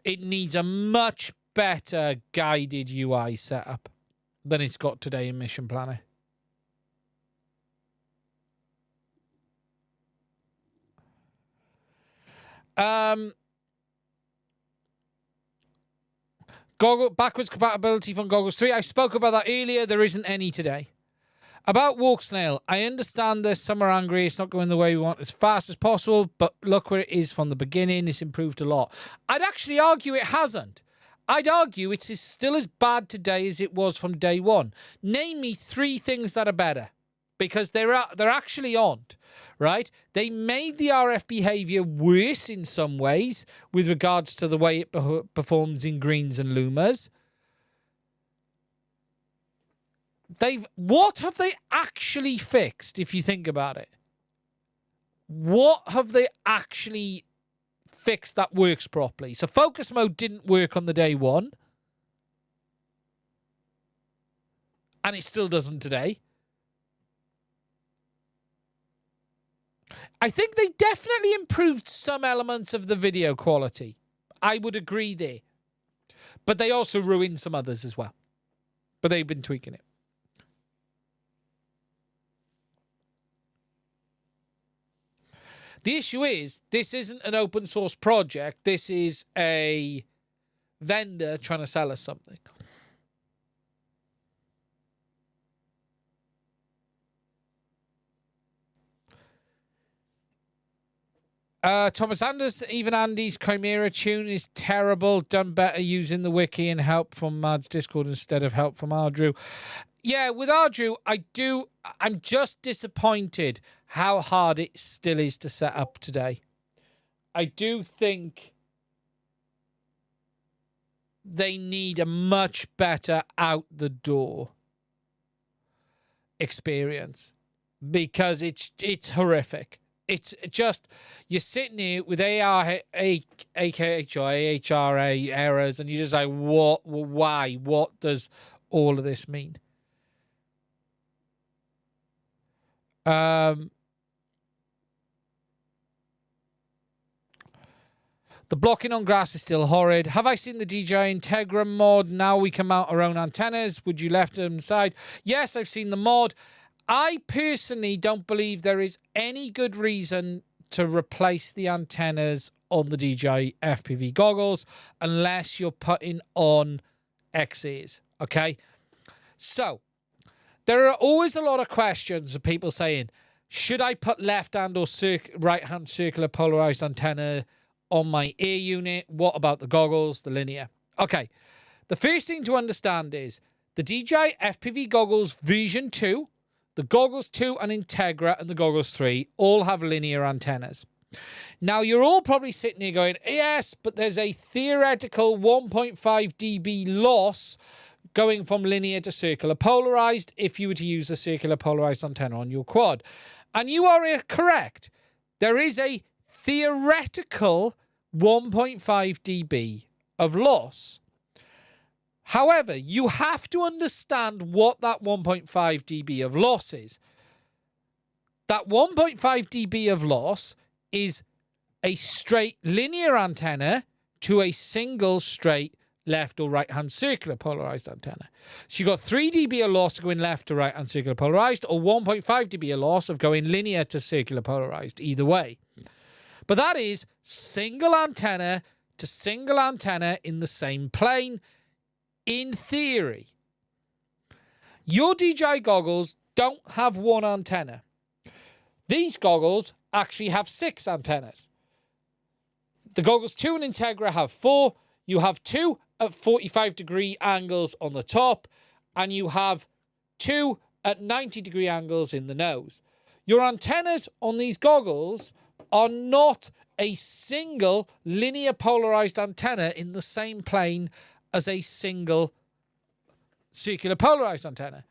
It needs a much better guided UI setup than it's got today in Mission Planner. Backwards compatibility from Goggles 3. I spoke about that earlier. There isn't any today. About Walksnail, I understand this. Some are angry. It's not going the way we want as fast as possible, but look where it is from the beginning. It's improved a lot. I'd actually argue it hasn't. I'd argue it's still as bad today as it was from day one. Name me 3 things that are better, because they're actually aren't, right? They made the RF behavior worse in some ways with regards to the way it performs in greens and lumas. What have they actually fixed, if you think about it? What have they actually fixed that works properly? So focus mode didn't work on the day one. And it still doesn't today. I think they definitely improved some elements of the video quality. I would agree there. But they also ruined some others as well. But they've been tweaking it. The issue is, this isn't an open source project. This is a vendor trying to sell us something. Thomas Anders, even Andy's Chimera tune is terrible. Done better using the wiki and help from Mad's Discord instead of help from Ardrew. Yeah, with Ardrew, I'm just disappointed how hard it still is to set up today. I do think they need a much better out the door experience, because it's horrific. It's just, you're sitting here with AKH or AHRA errors, and you're just like, what, why, what does all of this mean? The blocking on grass is still horrid. Have I seen the DJI Integra mod? Now we can mount our own antennas. Would you left them aside? Yes, I've seen the mod. I personally don't believe there is any good reason to replace the antennas on the DJI FPV goggles unless you're putting on XAs, okay? So, there are always a lot of questions of people saying, should I put left-hand or right-hand circular polarized antenna on my air unit? What about the goggles, the linear? Okay, the first thing to understand is the DJI FPV goggles version 2, the Goggles 2 and Integra and the Goggles 3 all have linear antennas. Now, you're all probably sitting here going, yes, but there's a theoretical 1.5 dB loss going from linear to circular polarized if you were to use a circular polarized antenna on your quad. And you are correct. There is a theoretical 1.5 dB of loss. However, you have to understand what that 1.5 dB of loss is. That 1.5 dB of loss is a straight linear antenna to a single straight left or right hand circular polarized antenna. So you've got 3 dB of loss going left to right hand circular polarized, or 1.5 dB of loss of going linear to circular polarized, either way. But that is single antenna to single antenna in the same plane. In theory, your DJI goggles don't have one antenna. These goggles actually have 6 antennas. The Goggles 2 and Integra have 4. You have 2 at 45-degree angles on the top, and you have 2 at 90-degree angles in the nose. Your antennas on these goggles are not a single linear polarized antenna in the same plane as a single circular polarized antenna.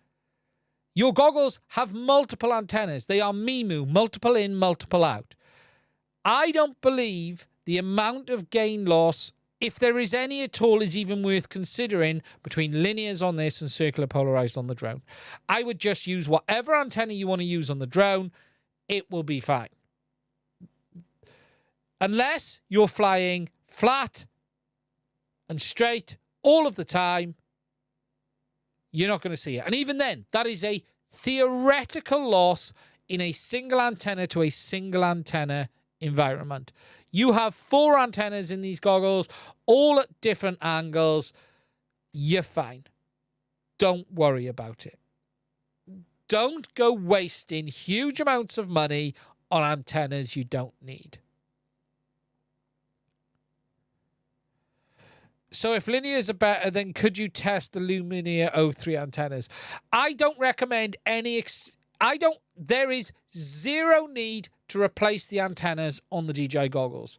Your goggles have multiple antennas. They are MIMU, multiple in, multiple out. I don't believe the amount of gain loss, if there is any at all, is even worth considering between linears on this and circular polarized on the drone. I would just use whatever antenna you want to use on the drone. It will be fine. Unless you're flying flat and straight all of the time, you're not going to see it. And even then, that is a theoretical loss in a single antenna to a single antenna environment. You have 4 antennas in these goggles, all at different angles. You're fine. Don't worry about it. Don't go wasting huge amounts of money on antennas you don't need. So if linears are better, then could you test the Lumineer O3 antennas? I don't recommend any... There is zero need to replace the antennas on the DJI goggles.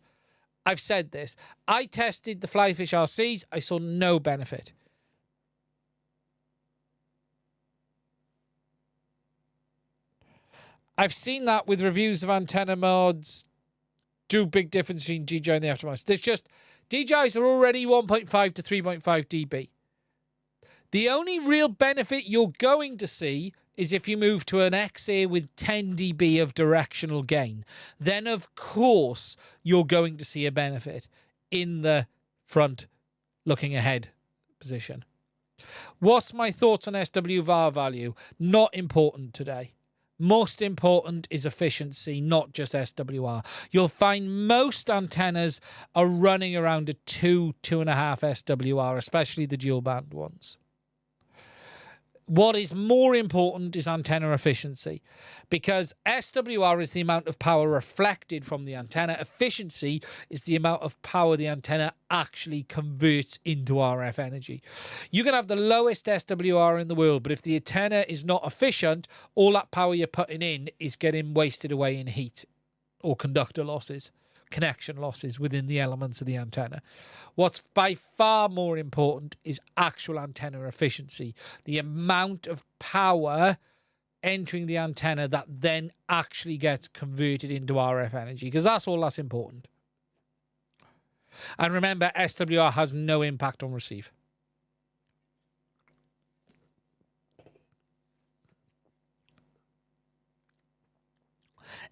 I've said this. I tested the Flyfish RCs. I saw no benefit. I've seen that with reviews of antenna mods. Do big difference between DJI and the aftermarket. There's just... DJIs are already 1.5 to 3.5 dB. The only real benefit you're going to see is if you move to an XA with 10 dB of directional gain. Then, of course, you're going to see a benefit in the front looking ahead position. What's my thoughts on SWR value? Not important today. Most important is efficiency, not just SWR. You'll find most antennas are running around a 2.5 SWR, especially the dual band ones. What is more important is antenna efficiency, because SWR is the amount of power reflected from the antenna. Efficiency is the amount of power the antenna actually converts into RF energy. You can have the lowest SWR in the world, but if the antenna is not efficient, all that power you're putting in is getting wasted away in heat or conductor losses, connection losses within the elements of the antenna. What's by far more important is actual antenna efficiency, the amount of power entering the antenna that then actually gets converted into RF energy, because that's all that's important. And remember, SWR has no impact on receive.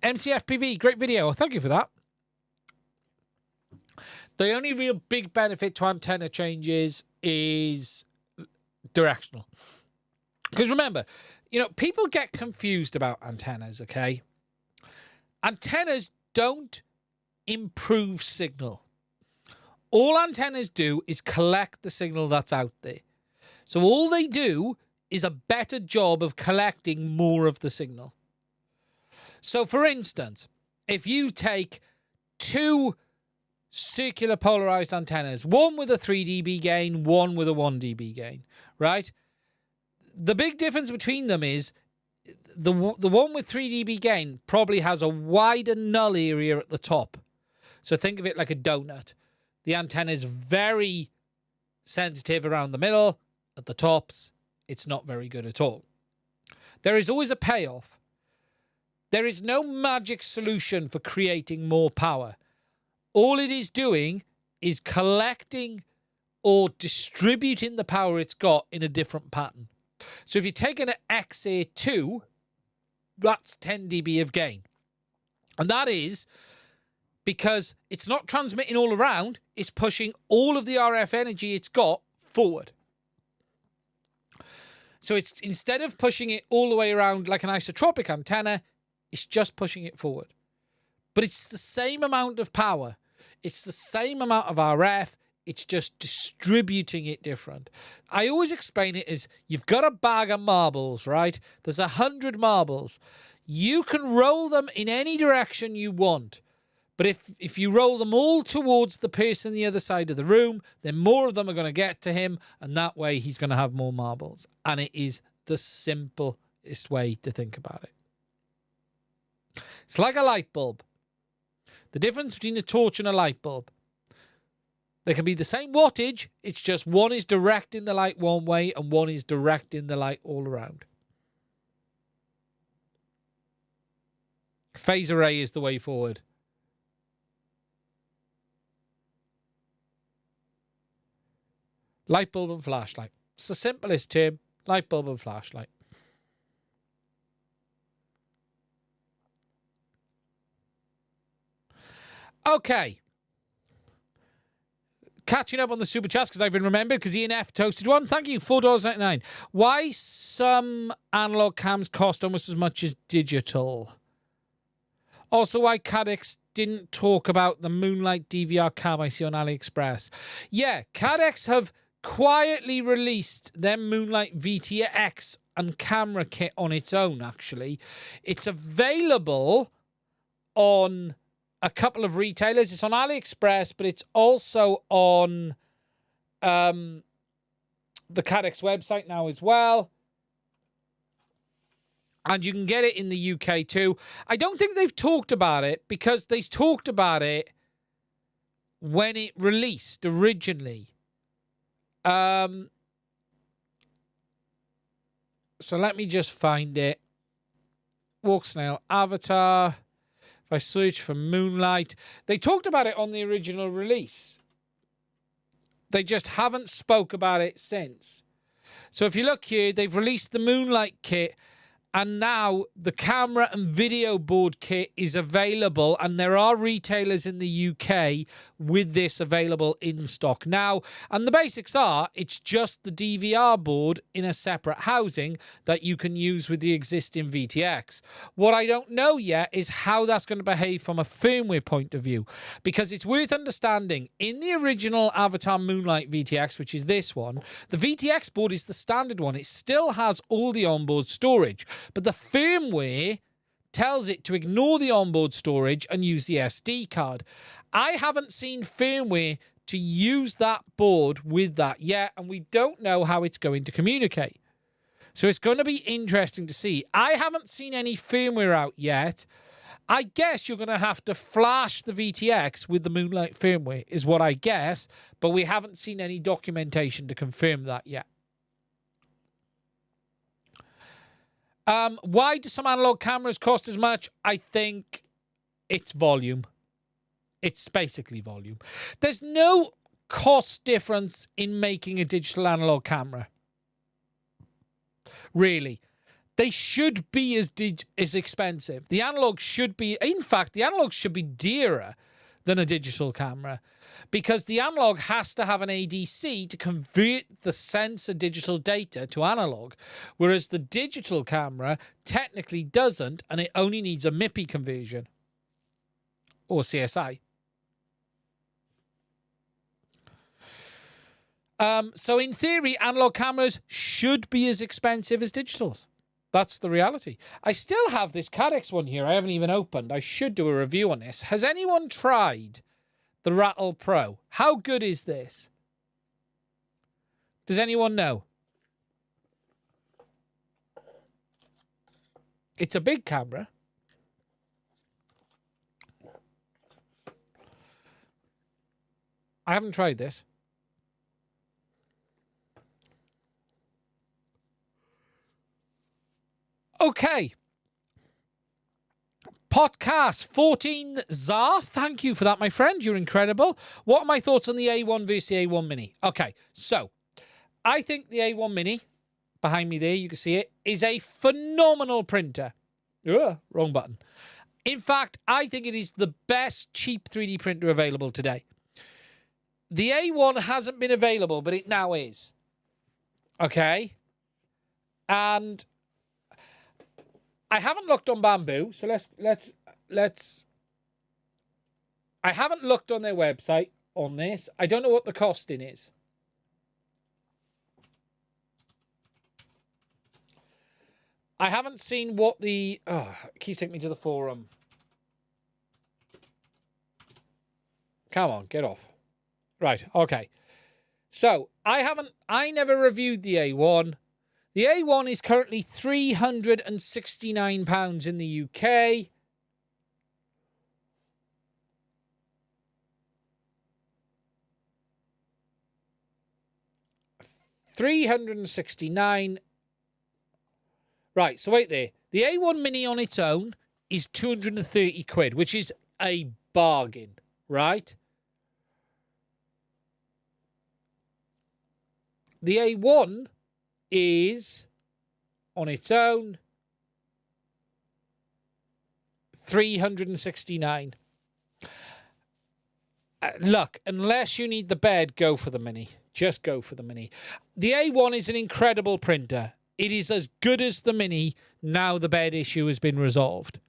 MCFPV, great video. Thank you for that. The only real big benefit to antenna changes is directional. Because remember, you know, people get confused about antennas, okay? Antennas don't improve signal. All antennas do is collect the signal that's out there. So all they do is a better job of collecting more of the signal. So for instance, if you take 2 circular polarized antennas, one with a 3 dB gain, one with a 1 dB gain, right? The big difference between them is the one with 3 dB gain probably has a wider null area at the top. So think of it like a donut. The antenna is very sensitive around the middle. At the tops, it's not very good at all. There is always a payoff. There is no magic solution for creating more power. All it is doing is collecting or distributing the power it's got in a different pattern. So if you take an XA2, that's 10 dB of gain. And that is because it's not transmitting all around, it's pushing all of the RF energy it's got forward. So it's, instead of pushing it all the way around like an isotropic antenna, it's just pushing it forward. But it's the same amount of power. It's the same amount of RF. It's just distributing it different. I always explain it as you've got a bag of marbles, right? There's 100 marbles. You can roll them in any direction you want. But if you roll them all towards the person on the other side of the room, then more of them are going to get to him, and that way he's going to have more marbles. And it is the simplest way to think about it. It's like a light bulb. The difference between a torch and a light bulb. They can be the same wattage, it's just one is directing the light one way and one is directing the light all around. Phase array is the way forward. Light bulb and flashlight. It's the simplest term. Light bulb and flashlight. Okay. Catching up on the super chats because I've been remembered because Ian F toasted one. Thank you. $4.99. Why some analog cams cost almost as much as digital? Also, why Caddx didn't talk about the Moonlight DVR cam I see on AliExpress. Yeah, Caddx have quietly released their Moonlight VTX and camera kit on its own, actually. It's available on a couple of retailers. It's on AliExpress, but it's also on the Caddx website now as well. And you can get it in the UK too. I don't think they've talked about it because they talked about it when it released originally. So let me just find it. Walksnail Avatar. If I search for Moonlight. They talked about it on the original release. They just haven't spoke about it since. So if you look here, they've released the Moonlight kit. And now the camera and video board kit is available, and there are retailers in the UK with this available in stock now. And the basics are, it's just the DVR board in a separate housing that you can use with the existing VTX. What I don't know yet is how that's going to behave from a firmware point of view, because it's worth understanding, in the original Avatar Moonlight VTX, which is this one, the VTX board is the standard one. It still has all the onboard storage. But the firmware tells it to ignore the onboard storage and use the SD card. I haven't seen firmware to use that board with that yet, and we don't know how it's going to communicate. So it's going to be interesting to see. I haven't seen any firmware out yet. I guess you're going to have to flash the VTX with the Moonlight firmware, is what I guess, but we haven't seen any documentation to confirm that yet. Why do some analog cameras cost as much? I think it's volume. It's basically volume. There's no cost difference in making a digital analog camera. Really. They should be as expensive. The analog should be... In fact, the analog should be dearer than a digital camera, because the analog has to have an ADC to convert the sensor digital data to analog, whereas the digital camera technically doesn't, and it only needs a MIPI conversion or CSI. So in theory, analog cameras should be as expensive as digitals. That's the reality. I still have this Caddx one here I haven't even opened. I should do a review on this. Has anyone tried the Rattle Pro? How good is this? Does anyone know? It's a big camera. I haven't tried this. Okay. Podcast 14 Zar. Thank you for that, my friend. You're incredible. What are my thoughts on the A1 versus the A1 Mini? Okay, so I think the A1 Mini, behind me there, you can see it, is a phenomenal printer. Ugh, wrong button. In fact, I think it is the best cheap 3D printer available today. The A1 hasn't been available, but it now is. Okay? And I haven't looked on Bamboo, so let's I haven't looked on their website on this. I don't know what the costing is. I haven't seen what the it keeps taking me to the forum. Come on, get off. Right, okay. So I never reviewed the A1. The A1 is currently £369 in the UK. £369. Right, so wait there. The A1 Mini on its own is 230 quid, which is a bargain, right? The A1 is on its own 369. Look, unless you need the bed, go for the Mini. Just go for the Mini. The A1 is an incredible printer. It is as good as the Mini now the bed issue has been resolved.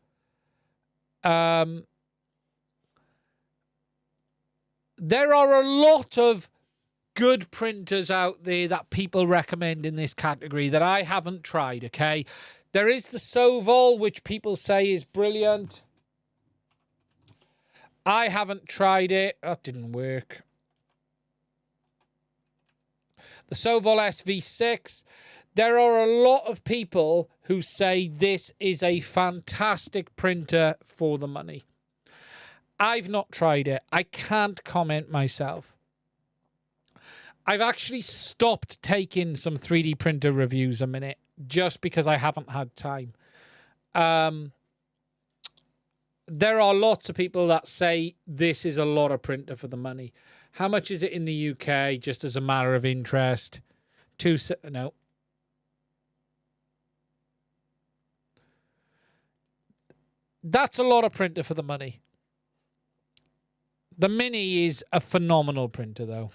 there are a lot of good printers out there that people recommend in this category that I haven't tried, okay? There is the Sovol, which people say is brilliant. I haven't tried it. That didn't work. The Sovol SV6. There are a lot of people who say this is a fantastic printer for the money. I've not tried it. I can't comment myself. I've actually stopped taking some 3D printer reviews a minute just because I haven't had time. There are lots of people that say this is a lot of printer for the money. How much is it in the UK, just as a matter of interest? No. That's a lot of printer for the money. The Mini is a phenomenal printer, though.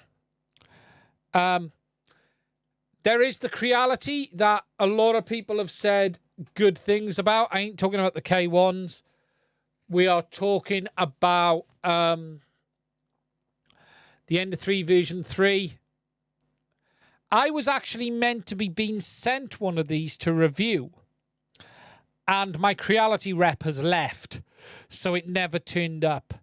There is the Creality that a lot of people have said good things about. I ain't talking about the K1s. We are talking about the Ender 3 version 3. I was actually meant to be being sent one of these to review, and my Creality rep has left, so it never turned up.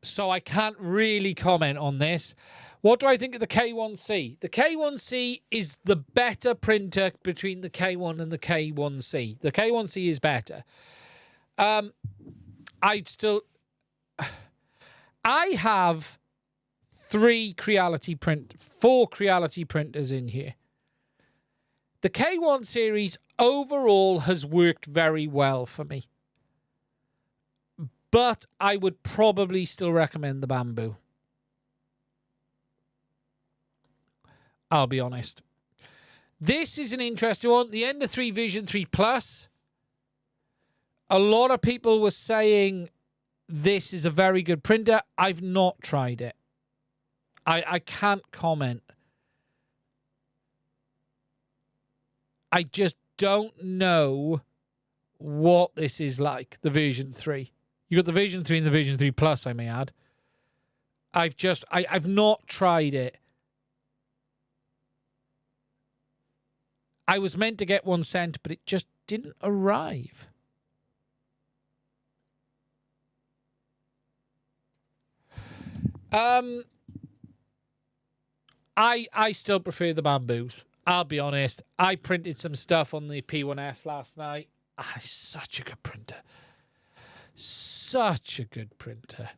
So I can't really comment on this. What do I think of the K1C? The K1C is the better printer between the K1 and the K1C. The K1C is better. I have four Creality printers in here. The K1 series overall has worked very well for me. But I would probably still recommend the Bamboo. I'll be honest. This is an interesting one. The Ender 3 Vision 3 Plus. A lot of people were saying this is a very good printer. I've not tried it. I can't comment. I just don't know what this is like, the Vision 3. You got the Vision 3 and the Vision 3 Plus, I may add. I've not tried it. I was meant to get one sent, but it just didn't arrive. I still prefer the Bamboos. I'll be honest. I printed some stuff on the P1S last night. It's such a good printer. Such a good printer.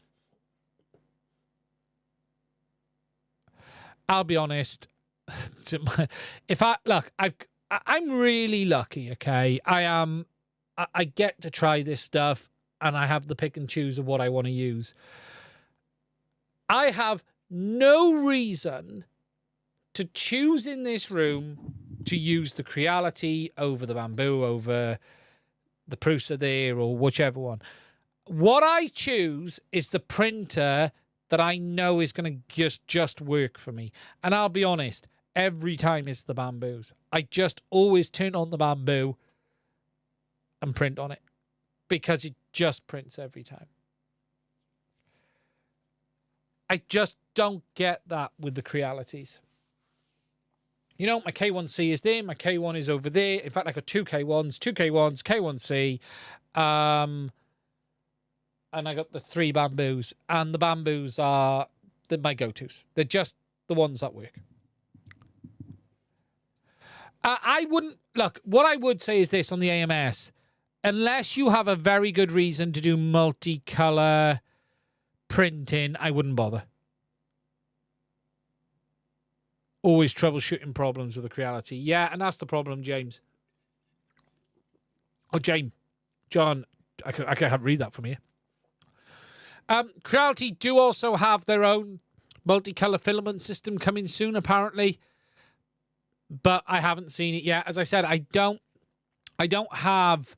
I'll be honest. I'm really lucky, okay? I get to try this stuff, and I have the pick and choose of what I want to use. I have no reason to choose in this room to use the Creality over the Bamboo, over the Prusa there, or whichever one. What I choose is the printer that I know is going to just work for me. And I'll be honest, every time it's the Bamboos. I just always turn on the Bamboo and print on it because it just prints every time. I just don't get that with the Crealities. You know, my K1C is there, my K1 is over there. In fact, I got two K1s, K1C, and I got the 3 Bamboos. And the Bamboos are my go-tos. They're just the ones that work. I wouldn't... Look, what I would say is this on the AMS. Unless you have a very good reason to do multicolour printing, I wouldn't bother. Always troubleshooting problems with the Creality. Yeah, and that's the problem, James. Oh, John, I can't read that from here. Creality do also have their own multicolour filament system coming soon, apparently. But I haven't seen it yet. As I said, I don't have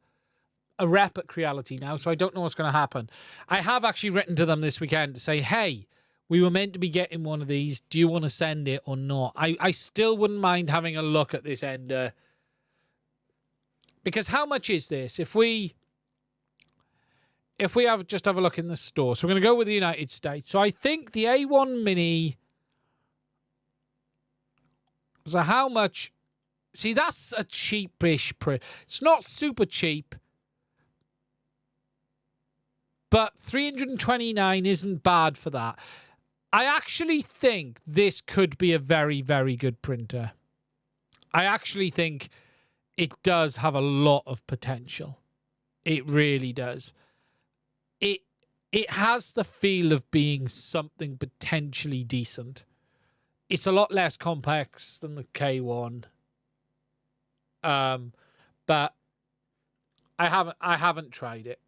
a rep at Creality now, so I don't know what's going to happen. I have actually written to them this weekend to say, hey, we were meant to be getting one of these. Do you want to send it or not? I still wouldn't mind having a look at this Ender. Because how much is this? If we if we just have a look in the store, so we're going to go with the United States. So I think the A1 Mini. So how much? See, that's a cheapish print. It's not super cheap, but $329 isn't bad for that. I actually think this could be a very, very good printer. I actually think it does have a lot of potential. It really does. It has the feel of being something potentially decent. It's a lot less complex than the K1. But I haven't tried it.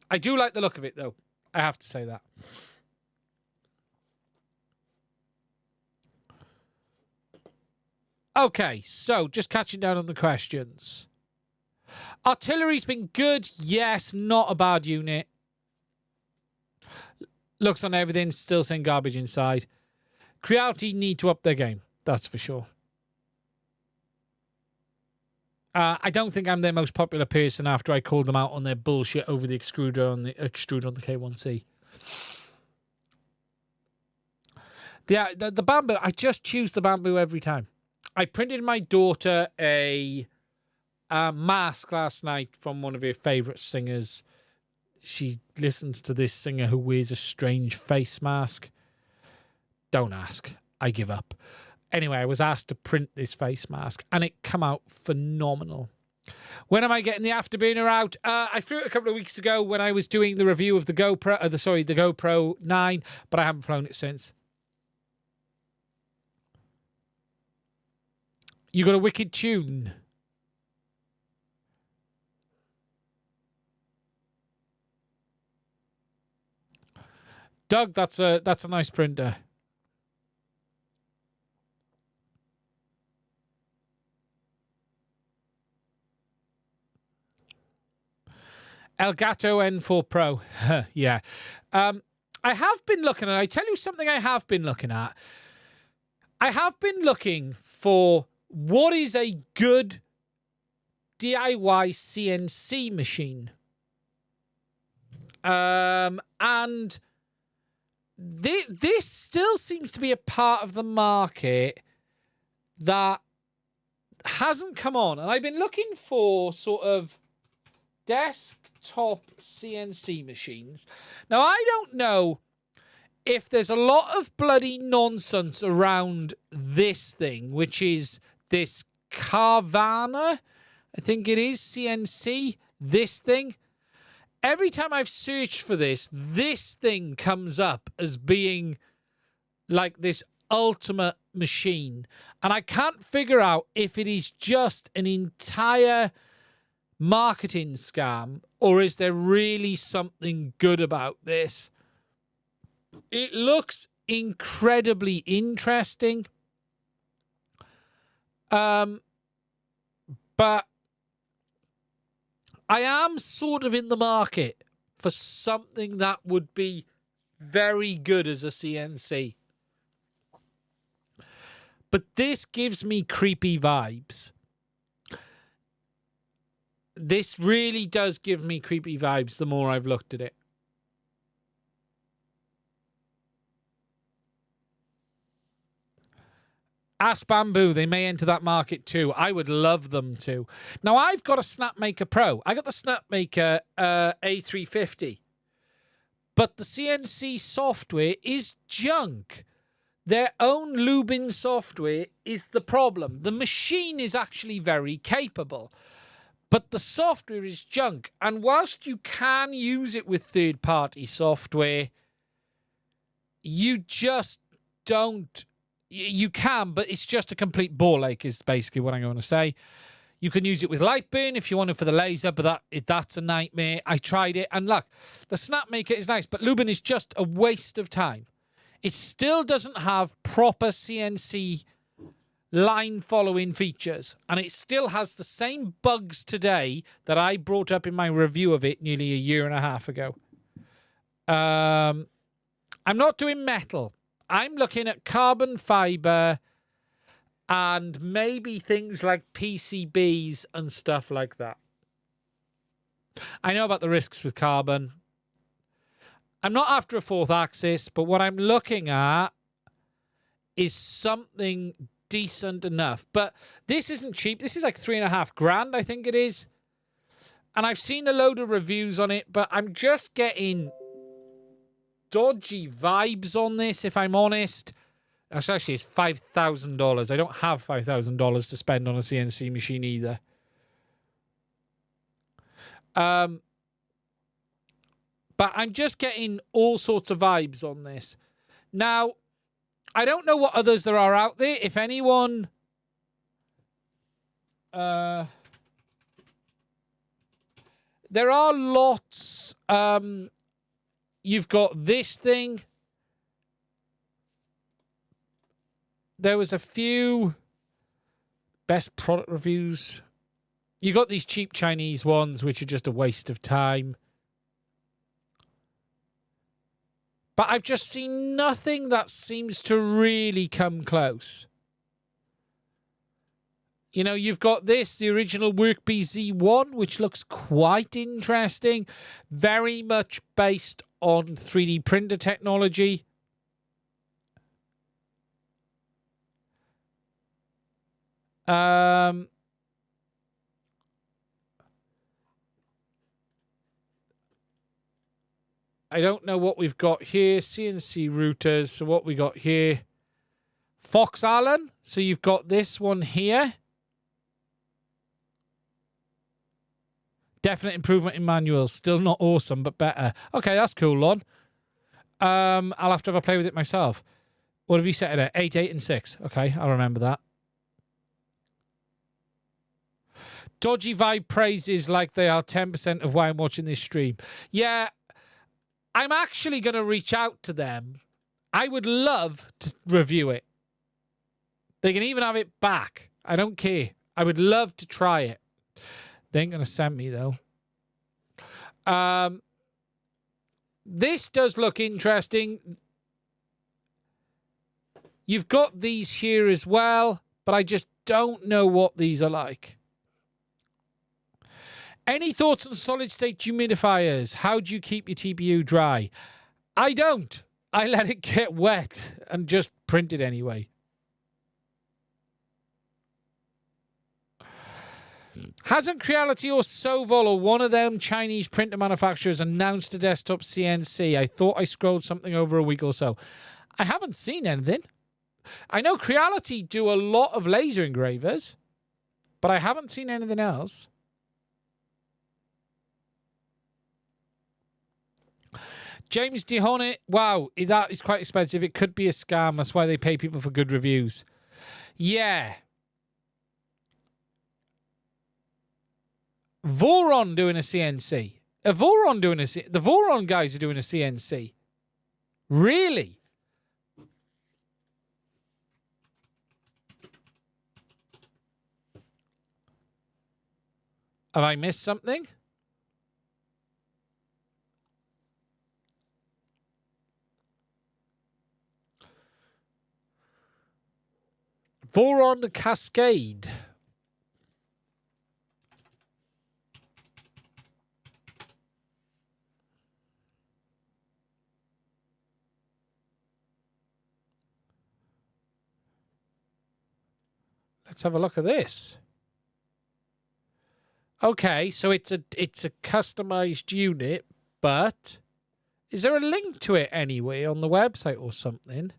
I do like the look of it though. I have to say that. Okay, so just catching down on the questions. Artillery's been good. Yes, not a bad unit. Looks on everything, still saying garbage inside. Creality need to up their game. That's for sure. I don't think I'm their most popular person after I called them out on their bullshit over the extruder on the K1C. The bamboo, I just choose the bamboo every time. I printed my daughter a mask last night from one of her favourite singers. She listens to this singer who wears a strange face mask. Don't ask. I give up. Anyway, I was asked to print this face mask, and it come out phenomenal. When am I getting the Afterburner out? I flew it a couple of weeks ago when I was doing the review of the GoPro, the GoPro 9, but I haven't flown it since. You got a wicked tune. Doug, that's a nice printer. Elgato N4 Pro. Yeah. I have been looking at, I tell you something I have been looking at. I have been looking for what is a good DIY CNC machine. And this still seems to be a part of the market that hasn't come on. And I've been looking for sort of desktop CNC machines. Now, I don't know if there's a lot of bloody nonsense around this thing, which is this Carvana, I think it is, CNC, this thing. Every time I've searched for this thing comes up as being like this ultimate machine. And I can't figure out if it is just an entire marketing scam or is there really something good about this. It looks incredibly interesting. But I am sort of in the market for something that would be very good as a CNC. But this gives me creepy vibes. This really does give me creepy vibes the more I've looked at it. Ask Bamboo, they may enter that market too. I would love them to. Now, I've got a Snapmaker Pro. I got the Snapmaker A350. But the CNC software is junk. Their own Lubin software is the problem. The machine is actually very capable, but the software is junk. And whilst you can use it with third-party software, you just don't. You can, but it's just a complete ball ache is basically what I'm going to say. You can use it with Lightburn if you want it for the laser, but that's a nightmare. I tried it, and look, the Snapmaker is nice, but Lubin is just a waste of time. It still doesn't have proper CNC line following features, and it still has the same bugs today that I brought up in my review of it nearly a year and a half ago. I'm not doing metal. I'm looking at carbon fiber and maybe things like PCBs and stuff like that. I know about the risks with carbon. I'm not after a fourth axis, but what I'm looking at is something decent enough. But this isn't cheap. This is like $3,500, I think it is. And I've seen a load of reviews on it, but I'm just getting dodgy vibes on this, if I'm honest. Actually, it's $5,000. I don't have $5,000 to spend on a CNC machine either. But I'm just getting all sorts of vibes on this. Now, I don't know what others there are out there. If anyone... there are lots. You've got this thing. There was a few best product reviews. You got these cheap Chinese ones, which are just a waste of time. But I've just seen nothing that seems to really come close. You know, you've got this, the original Workbee Z1, which looks quite interesting. Very much based on 3D printer technology. I don't know what we've got here. CNC routers. So what we got here? Fox Allen. So you've got this one here. Definite improvement in manuals. Still not awesome, but better. Okay, that's cool, Lon. I'll have to have a play with it myself. What have you set it at? 8, 8, and 6. Okay, I'll remember that. Dodgy vibe praises like they are 10% of why I'm watching this stream. Yeah, I'm actually going to reach out to them. I would love to review it. They can even have it back. I don't care. I would love to try it. They ain't going to send me, though. This does look interesting. You've got these here as well, but I just don't know what these are like. Any thoughts on solid-state humidifiers? How do you keep your TPU dry? I don't. I let it get wet and just print it anyway. Hasn't Creality or Sovol or one of them Chinese printer manufacturers announced a desktop CNC? I thought I scrolled something over a week or so. I haven't seen anything. I know Creality do a lot of laser engravers, but I haven't seen anything else. James DeHonnet, wow, that is quite expensive. It could be a scam. That's why they pay people for good reviews. Yeah. Voron doing a CNC. The Voron guys are doing a CNC. Really? Have I missed something? Voron Cascade. Let's have a look at this. Okay, so it's a customized unit, but is there a link to it anyway on the website or something?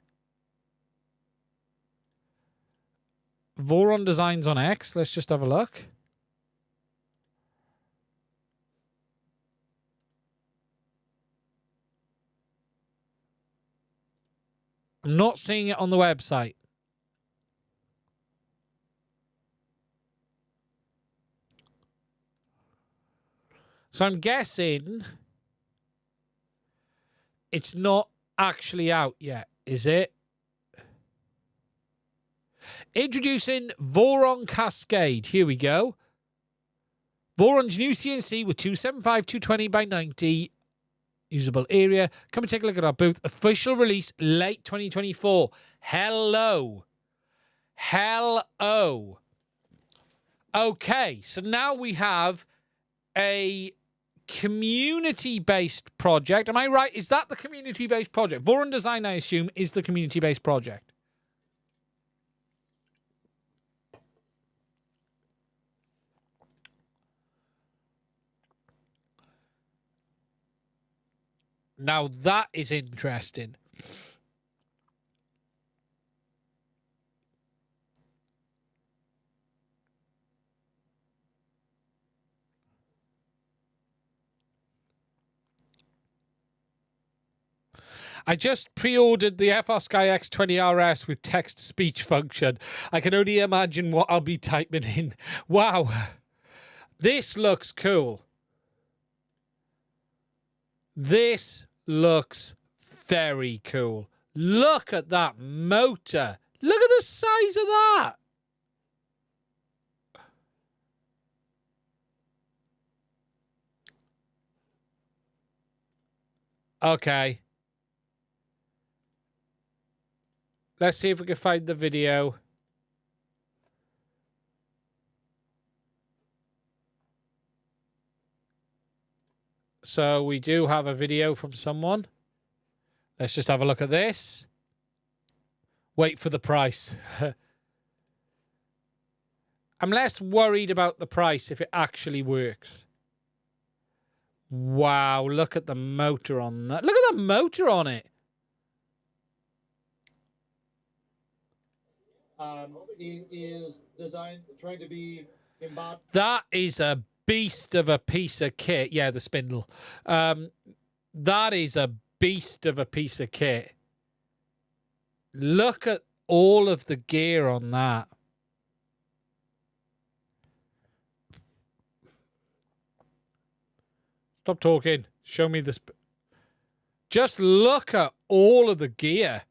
Voron Designs on X. Let's just have a look. I'm not seeing it on the website. So I'm guessing it's not actually out yet, is it? Introducing Voron Cascade. Here we go. Voron's new CNC with 275, 220 by 90 usable area. Come and take a look at our booth. Official release late 2024. Hello. Hello. Okay, so now we have a community-based project. Am I right? Is that the community-based project? Voron Design, I assume, is the community-based project. Now, that is interesting. I just pre-ordered the FrSky X20RS with text-to-speech function. I can only imagine what I'll be typing in. Wow. This looks cool. This looks very cool. Look at that motor. Look at the size of that. Okay. Let's see if we can find the video. So we do have a video from someone. Let's just have a look at this. Wait for the price. I'm less worried about the price if it actually works. Wow, look at the motor on that. Look at the motor on it. It is designed, trying to be embodied. That is a beast of a piece of kit. Yeah, the spindle. That is a beast of a piece of kit. Look at all of the gear on that. Stop talking. Show me this. Just look at all of the gear.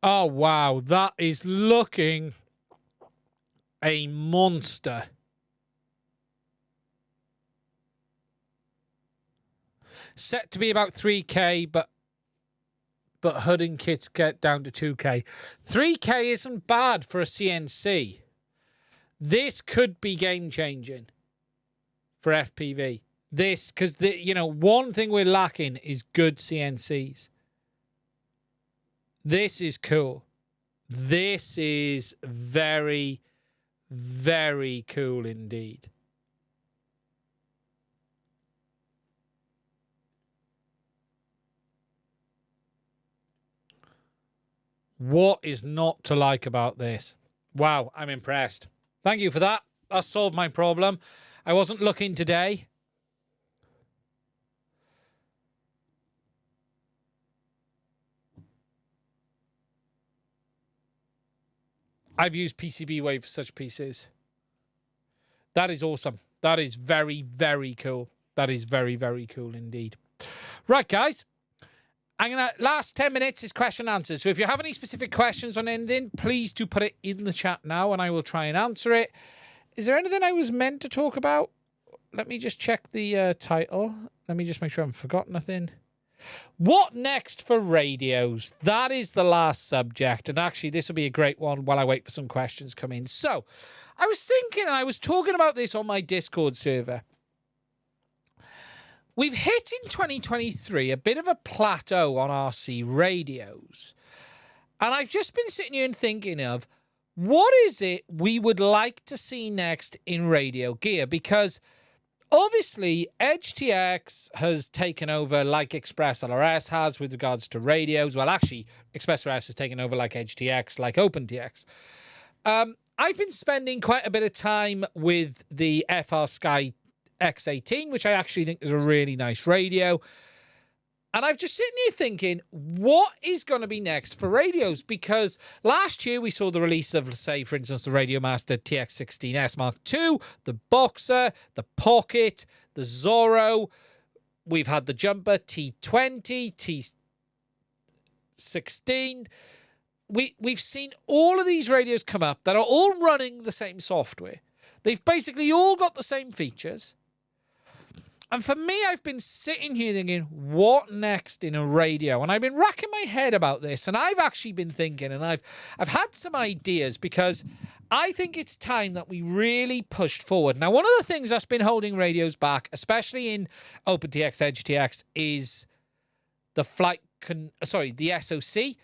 Oh, wow. That is looking a monster. Set to be about 3K, but HUD and kits get down to 2K. 3K isn't bad for a CNC. This could be game-changing for FPV. This, because, you know, one thing we're lacking is good CNCs. This is cool. This is very, very cool indeed. What is not to like about this? Wow, I'm impressed. Thank you for that. That solved my problem. I wasn't looking today. I've used PCB Wave for such pieces. That is awesome. That is very, very cool. That is very, very cool indeed. Right, guys. I'm going to... Last 10 minutes is question and answers. So if you have any specific questions on anything, please do put it in the chat now and I will try and answer it. Is there anything I was meant to talk about? Let me just check the title. Let me just make sure I haven't forgotten nothing. What next for radios? That is the last subject. And actually, this will be a great one while I wait for some questions to come in. So, I was thinking, and I was talking about this on my Discord server. We've hit in 2023 a bit of a plateau on RC radios. And I've just been sitting here and thinking of, what is it we would like to see next in radio gear? Because obviously, HDX has taken over like Express ELRS has with regards to radios. Well, actually, Express ELRS has taken over like HDX, like OpenTX. I've been spending quite a bit of time with the FrSky X18, which I actually think is a really nice radio. And I've just sitting here thinking, what is going to be next for radios? Because last year we saw the release of, say, for instance, the Radiomaster TX16S Mark II, the Boxer, the Pocket, the Zorro. We've had the Jumper T20, T16. We've seen all of these radios come up that are all running the same software. They've basically all got the same features. And for me, I've been sitting here thinking, what next in a radio? And I've been racking my head about this. And I've actually been thinking, and I've had some ideas because I think it's time that we really pushed forward. Now, one of the things that's been holding radios back, especially in OpenTX, EdgeTX, is the the SoC.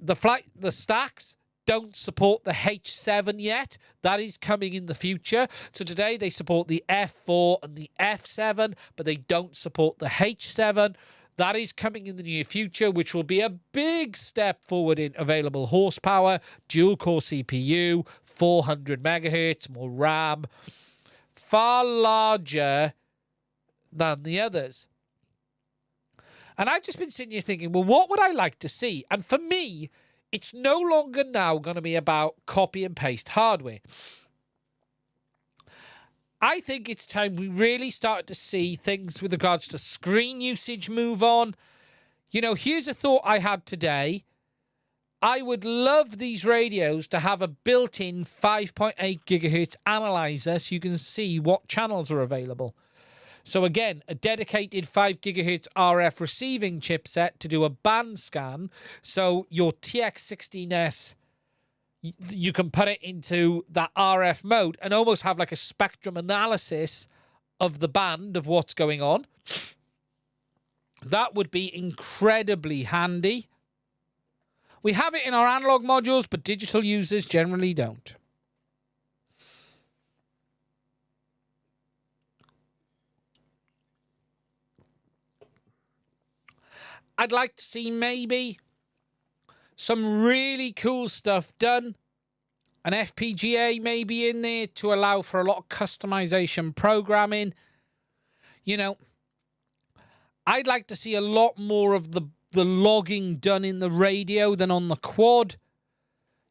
The stacks don't support the H7 yet. That is coming in the future. So today they support the F4 and the F7, but they don't support the H7. That is coming in the near future, which will be a big step forward in available horsepower, dual-core CPU, 400 megahertz, more RAM, far larger than the others. And I've just been sitting here thinking, well, what would I like to see? And for me, it's no longer now going to be about copy and paste hardware. I think it's time we really start to see things with regards to screen usage move on. You know, here's a thought I had today. I would love these radios to have a built-in 5.8 gigahertz analyzer so you can see what channels are available. So again, a dedicated 5 gigahertz RF receiving chipset to do a band scan. So your TX16S, you can put it into that RF mode and almost have like a spectrum analysis of the band of what's going on. That would be incredibly handy. We have it in our analog modules, but digital users generally don't. I'd like to see maybe some really cool stuff done. An FPGA maybe in there to allow for a lot of customization programming. You know, I'd like to see a lot more of the logging done in the radio than on the quad.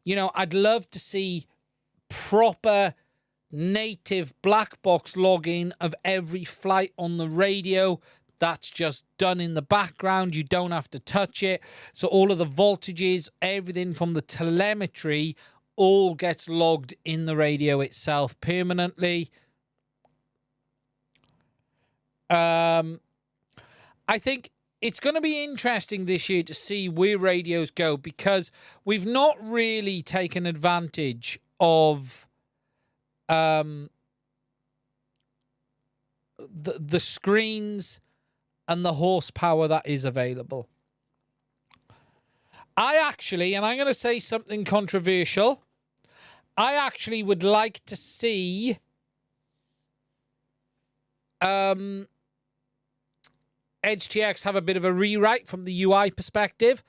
You know, I'd love to see proper native black box logging of every flight on the radio. That's just done in the background. You don't have to touch it. So all of the voltages, everything from the telemetry, all gets logged in the radio itself permanently. I think it's going to be interesting this year to see where radios go, because we've not really taken advantage of the screens and the horsepower that is available. I actually, and I'm going to say something controversial, I actually would like to see HDX have a bit of a rewrite from the UI perspective.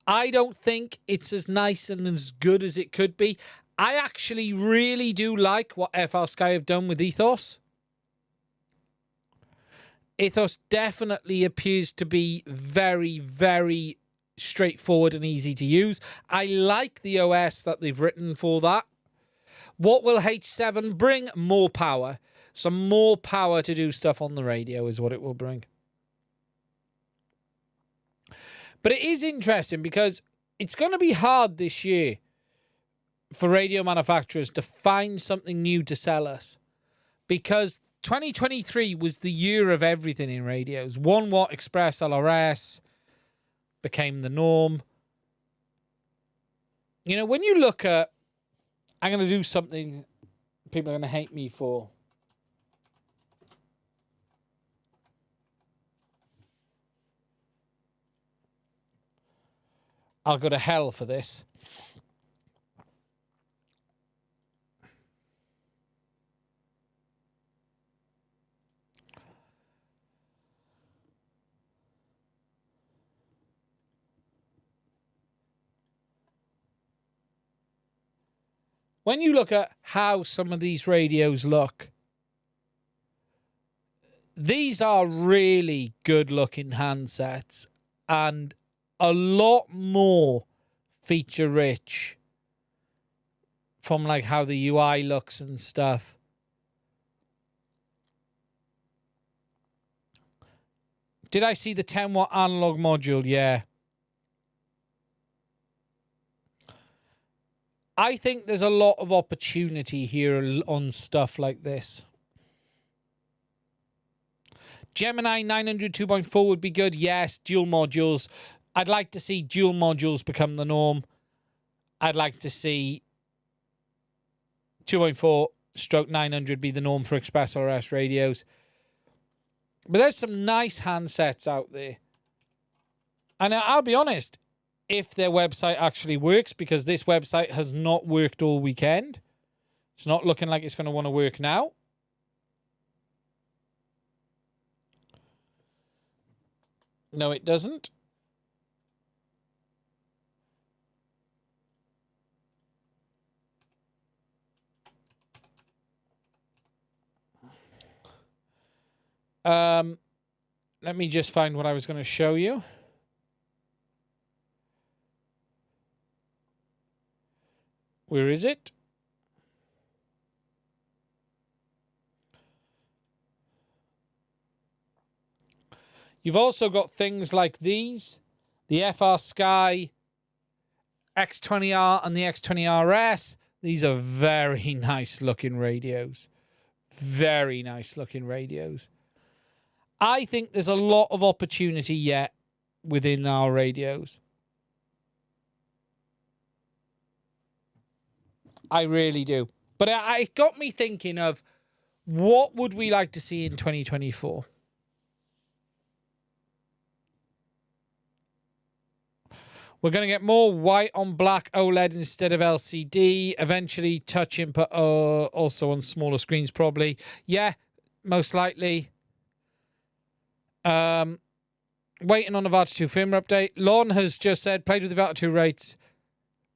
I don't think it's as nice and as good as it could be. I actually really do like what FR Sky have done with Ethos. Ethos definitely appears to be very, very straightforward and easy to use. I like the OS that they've written for that. What will H7 bring? More power. Some more power to do stuff on the radio is what it will bring. But it is interesting because it's going to be hard this year for radio manufacturers to find something new to sell us, because 2023 was the year of everything in radios. 1 watt express ELRS became the norm. You know, when you look at, I'm going to do something people are going to hate me for. I'll go to hell for this. When you look at how some of these radios look, these are really good-looking handsets and a lot more feature-rich from like how the UI looks and stuff. Did I see the 10 watt analog module? Yeah. I think there's a lot of opportunity here on stuff like this. Gemini 900 2.4 would be good. Yes, dual modules. I'd like to see dual modules become the norm. I'd like to see 2.4/900 be the norm for Express LRS radios. But there's some nice handsets out there. And I'll be honest, if their website actually works, because this website has not worked all weekend. It's not looking like it's going to want to work now. No, it doesn't. Let me just find what I was going to show you. Where is it? You've also got things like these, the FR Sky X20R and the X20RS. These are very nice looking radios. Very nice looking radios. I think there's a lot of opportunity yet within our radios. I really do. But it got me thinking of what would we like to see in 2024? We're going to get more white on black OLED instead of LCD. Eventually touch input also on smaller screens probably. Yeah, most likely. Waiting on the Avata 2 firmware update. Lon has just said, played with the Avata 2 rates.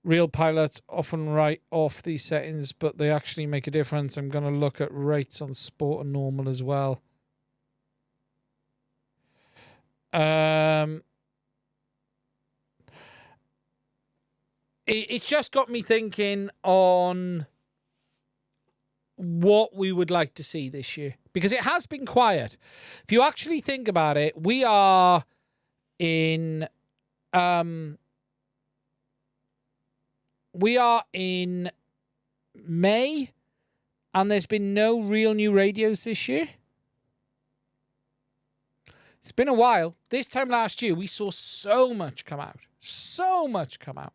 Real pilots often write off these settings, but they actually make a difference. I'm going to look at rates on sport and normal as well. It's just got me thinking on what we would like to see this year, because it has been quiet. If you actually think about it, we are in May, and there's been no real new radios this year. It's been a while. This time last year, we saw so much come out. So much come out.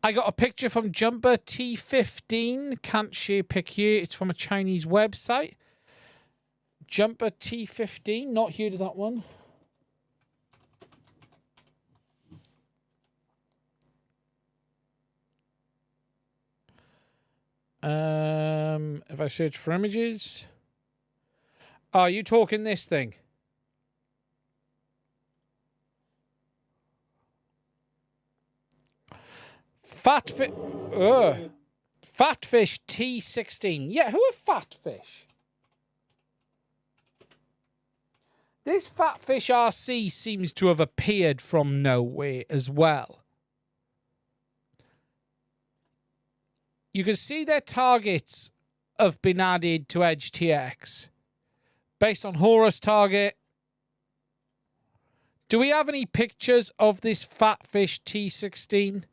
I got a picture from Jumper T15. Can't share pic here. It's from a Chinese website. Jumper T15. Not heard of that one. If I search for images. Are you talking this thing? Fatfish T16. Yeah, who are Fatfish? This Fatfish RC seems to have appeared from nowhere as well. You can see their targets have been added to HDZero based on Horus target. Do we have any pictures of this Fatfish T16?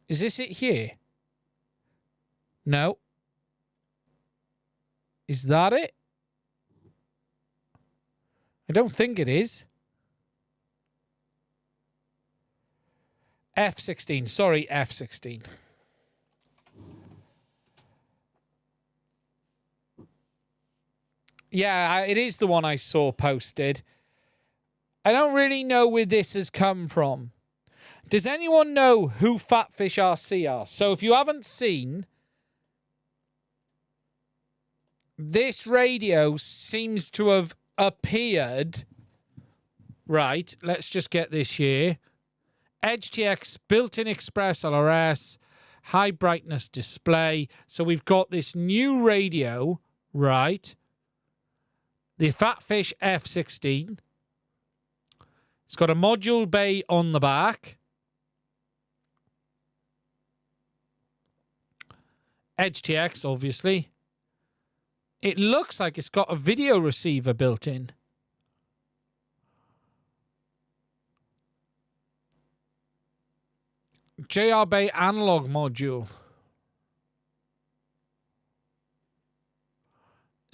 Is this it here? No. Is that it? I don't think it is. F16. Sorry, F16. Yeah, it is the one I saw posted. I don't really know where this has come from. Does anyone know who Fatfish RC are? So if you haven't seen, this radio seems to have appeared. Right, let's just get this here. HDZero, built-in Express LRS, high brightness display. So we've got this new radio, right? The Fatfish F16. It's got a module bay on the back. HDZero, obviously. It looks like it's got a video receiver built in. JR Bay analog module.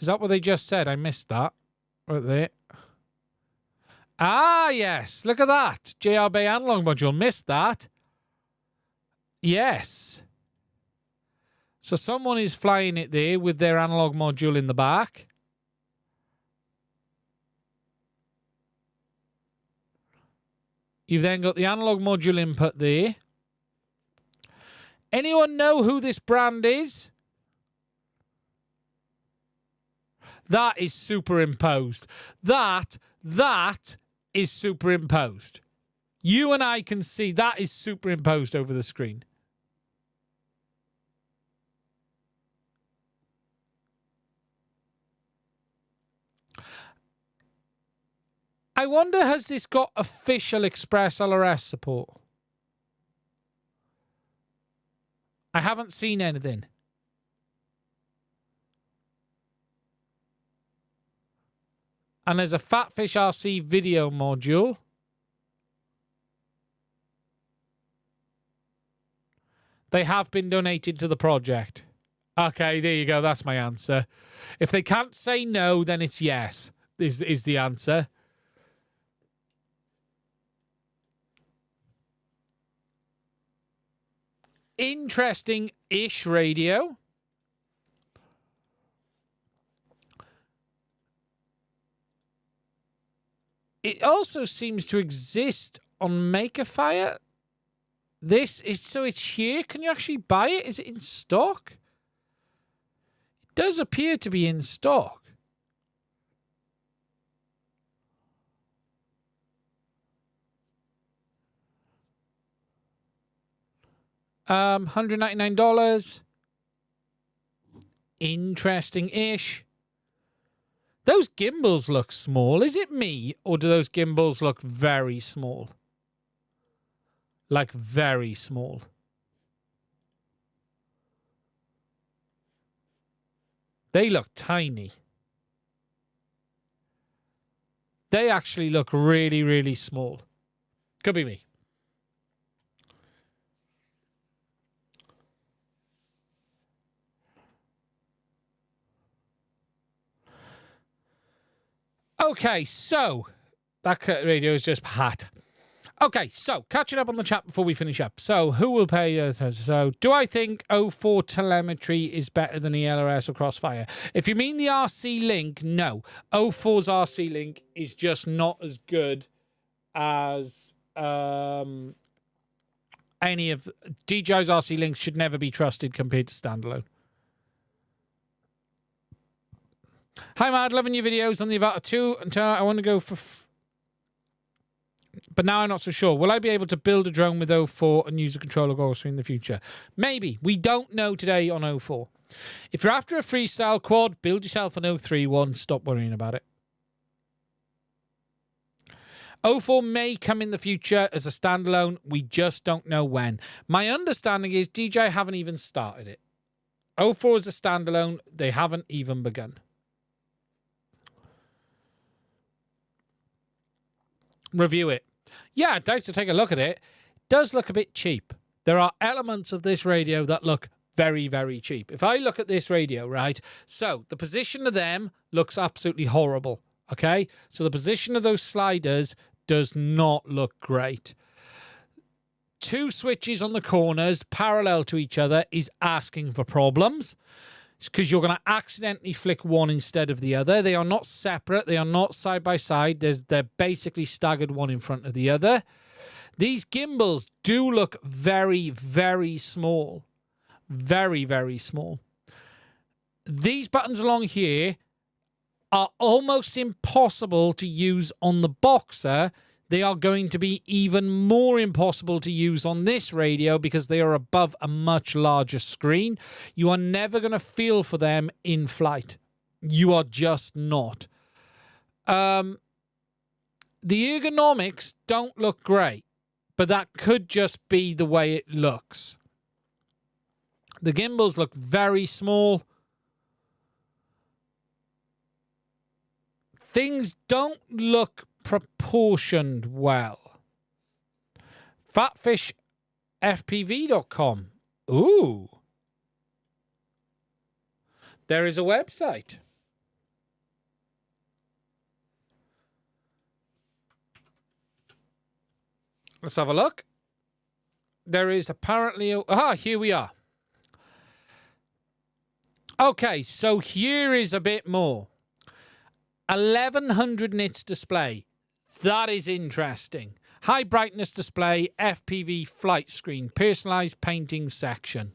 Is that what they just said? I missed that. Right there. Ah, yes. Look at that. JRB analog module. Missed that. Yes. So someone is flying it there with their analog module in the back. You've then got the analog module input there. Anyone know who this brand is? That is superimposed. That is superimposed. You and I can see that is superimposed over the screen. I wonder, has this got official Express ELRS support? I haven't seen anything. And there's a Fatfish RC video module. They have been donated to the project. Okay, there you go. That's my answer. If they can't say no, then it's yes, is the answer. Interesting-ish radio. It also seems to exist on Makerfire. So it's here. Can you actually buy it? Is it in stock? It does appear to be in stock. $199. Interesting-ish. Those gimbals look small. Is it me, or do those gimbals look very small? Like very small. They look tiny. They actually look really, really small. Could be me. Okay, so that radio is just hot. Okay, so catching up on the chat before we finish up. So who will pay? So do I think 04 telemetry is better than the ELRS or Crossfire? If you mean the RC Link, no. 04's RC Link is just not as good as any of DJI's RC Links. Should never be trusted compared to standalone. Hi, Mad. Loving your videos on the Avata 2 until I want to go for... But now I'm not so sure. Will I be able to build a drone with 04 and use a controller goggles in the future? Maybe. We don't know today on 04. If you're after a freestyle quad, build yourself an 03 one. Stop worrying about it. 04 may come in the future as a standalone. We just don't know when. My understanding is DJI haven't even started it. 04 is a standalone. They haven't even begun. Review it. Yeah, I'd like to take a look at it. It does look a bit cheap. There are elements of this radio that look very, very cheap. If I look at this radio, right, so the position of them looks absolutely horrible, okay? So the position of those sliders does not look great. 2 switches on the corners parallel to each other is asking for problems. Because you're going to accidentally flick one instead of the other. They are not separate. They are not side by side. They're basically staggered one in front of the other. These gimbals do look very, very small. Very, very small. These buttons along here are almost impossible to use on the Boxer. They are going to be even more impossible to use on this radio because they are above a much larger screen. You are never going to feel for them in flight. You are just not. The ergonomics don't look great, but that could just be the way it looks. The gimbals look very small. Things don't look proportioned well. FatfishFPV.com. Ooh. There is a website. Let's have a look. There is apparently... here we are. Okay, so here is a bit more. 1100 nits display. That is interesting. High brightness display, FPV flight screen, personalized painting section.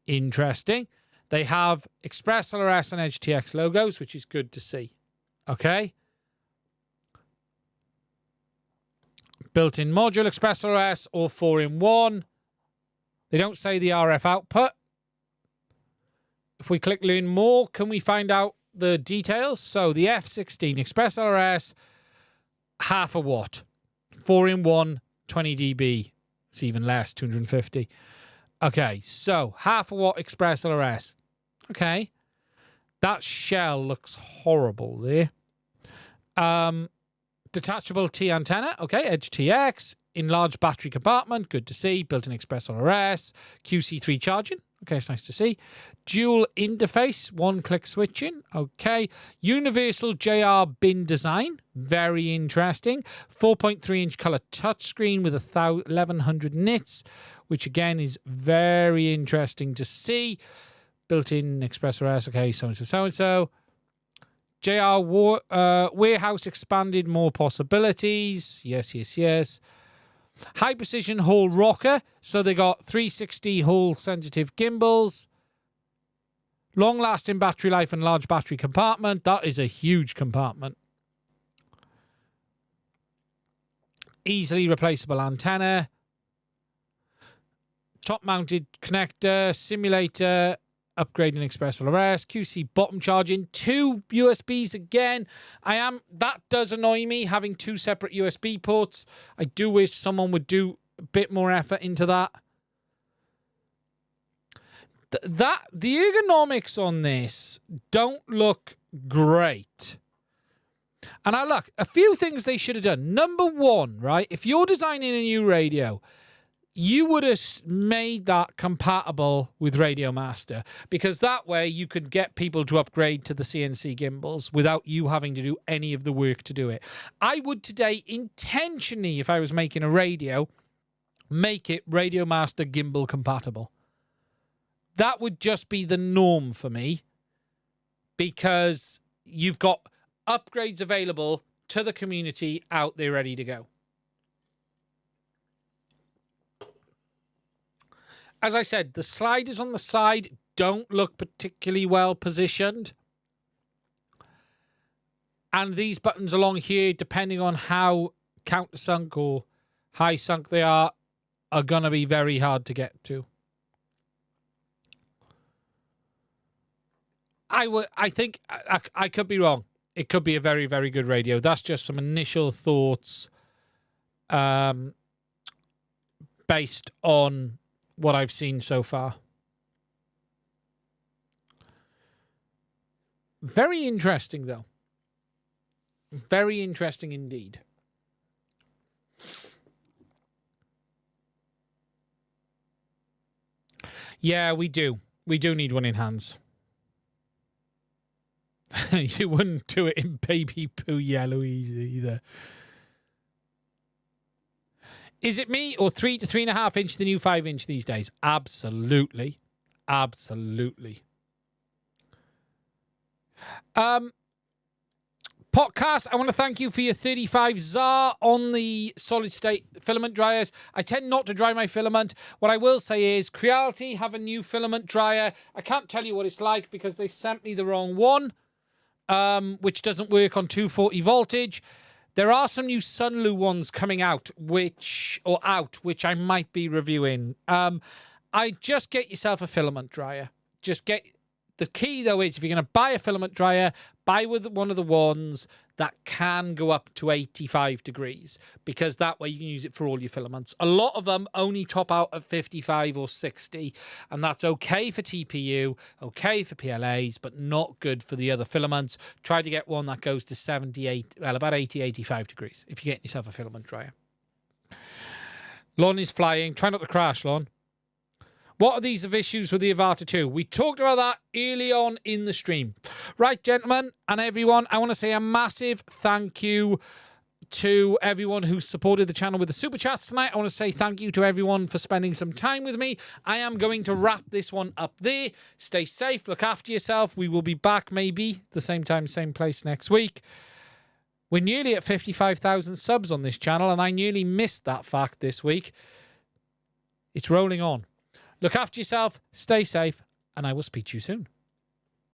Interesting. They have Express LRS and HTX logos, which is good to see. Okay. Built-in module, Express LRS, or 4-in-1. They don't say the RF output. If we click learn more, can we find out the details? So the F16 Express LRS, half a watt. 4-in-1, 20 dB. It's even less, 250. Okay, so half a watt Express LRS. Okay. That shell looks horrible there. Detachable T antenna. Okay, HTX. Enlarged battery compartment. Good to see. Built-in Express LRS. QC3 charging. Okay, it's nice to see. Dual interface, one-click switching. Okay. Universal JR bin design. Very interesting. 4.3-inch color touchscreen with 1100 nits, which again is very interesting to see. Built-in Express RS. Okay, so-and-so, so-and-so. JR warehouse expanded, more possibilities. Yes, yes, yes. High precision Hall rocker. So they got 360 Hall sensitive gimbals. Long lasting battery life and large battery compartment. That is a huge compartment. Easily replaceable antenna. Top mounted connector. Simulator. Upgrading Express LRS. QC bottom charging. 2 USBs again. That does annoy me, having 2 separate USB ports. I do wish someone would do a bit more effort into that. The ergonomics on this don't look great. And look, a few things they should have done. Number one, right? If you're designing a new radio, you would have made that compatible with Radio Master, because that way you could get people to upgrade to the CNC gimbals without you having to do any of the work to do it. I would today intentionally, if I was making a radio, make it Radio Master gimbal compatible. That would just be the norm for me, because you've got upgrades available to the community out there ready to go. As I said, the sliders on the side don't look particularly well positioned. And these buttons along here, depending on how countersunk or high sunk they are going to be very hard to get to. I think I could be wrong. It could be a very, very good radio. That's just some initial thoughts based on what I've seen so far. Very interesting, though. Very interesting indeed. Yeah, we do. We do need one in hands. You wouldn't do it in baby poo yellow either. Is it me, or 3 to 3.5 inch the new 5-inch these days? Absolutely. Absolutely. Podcast, I want to thank you for your 35 ZAR on the solid state filament dryers. I tend not to dry my filament. What I will say is Creality have a new filament dryer. I can't tell you what it's like because they sent me the wrong one, which doesn't work on 240 voltage. There are some new Sunlu ones coming out, which I might be reviewing. I just get yourself a filament dryer. The key, though, is if you're going to buy a filament dryer, buy with one of the ones that can go up to 85 degrees, because that way you can use it for all your filaments. A lot of them only top out at 55 or 60, and that's okay for TPU, okay for PLAs, but not good for the other filaments. Try to get one that goes to 78, well, about 80, 85 degrees if you're getting yourself a filament dryer. Lon is flying. Try not to crash, Lon. What are these issues with the Avata 2? We talked about that early on in the stream. Right, gentlemen and everyone, I want to say a massive thank you to everyone who supported the channel with the super chats tonight. I want to say thank you to everyone for spending some time with me. I am going to wrap this one up there. Stay safe. Look after yourself. We will be back maybe the same time, same place next week. We're nearly at 55,000 subs on this channel, and I nearly missed that fact this week. It's rolling on. Look after yourself. Stay safe, and I will speak to you soon.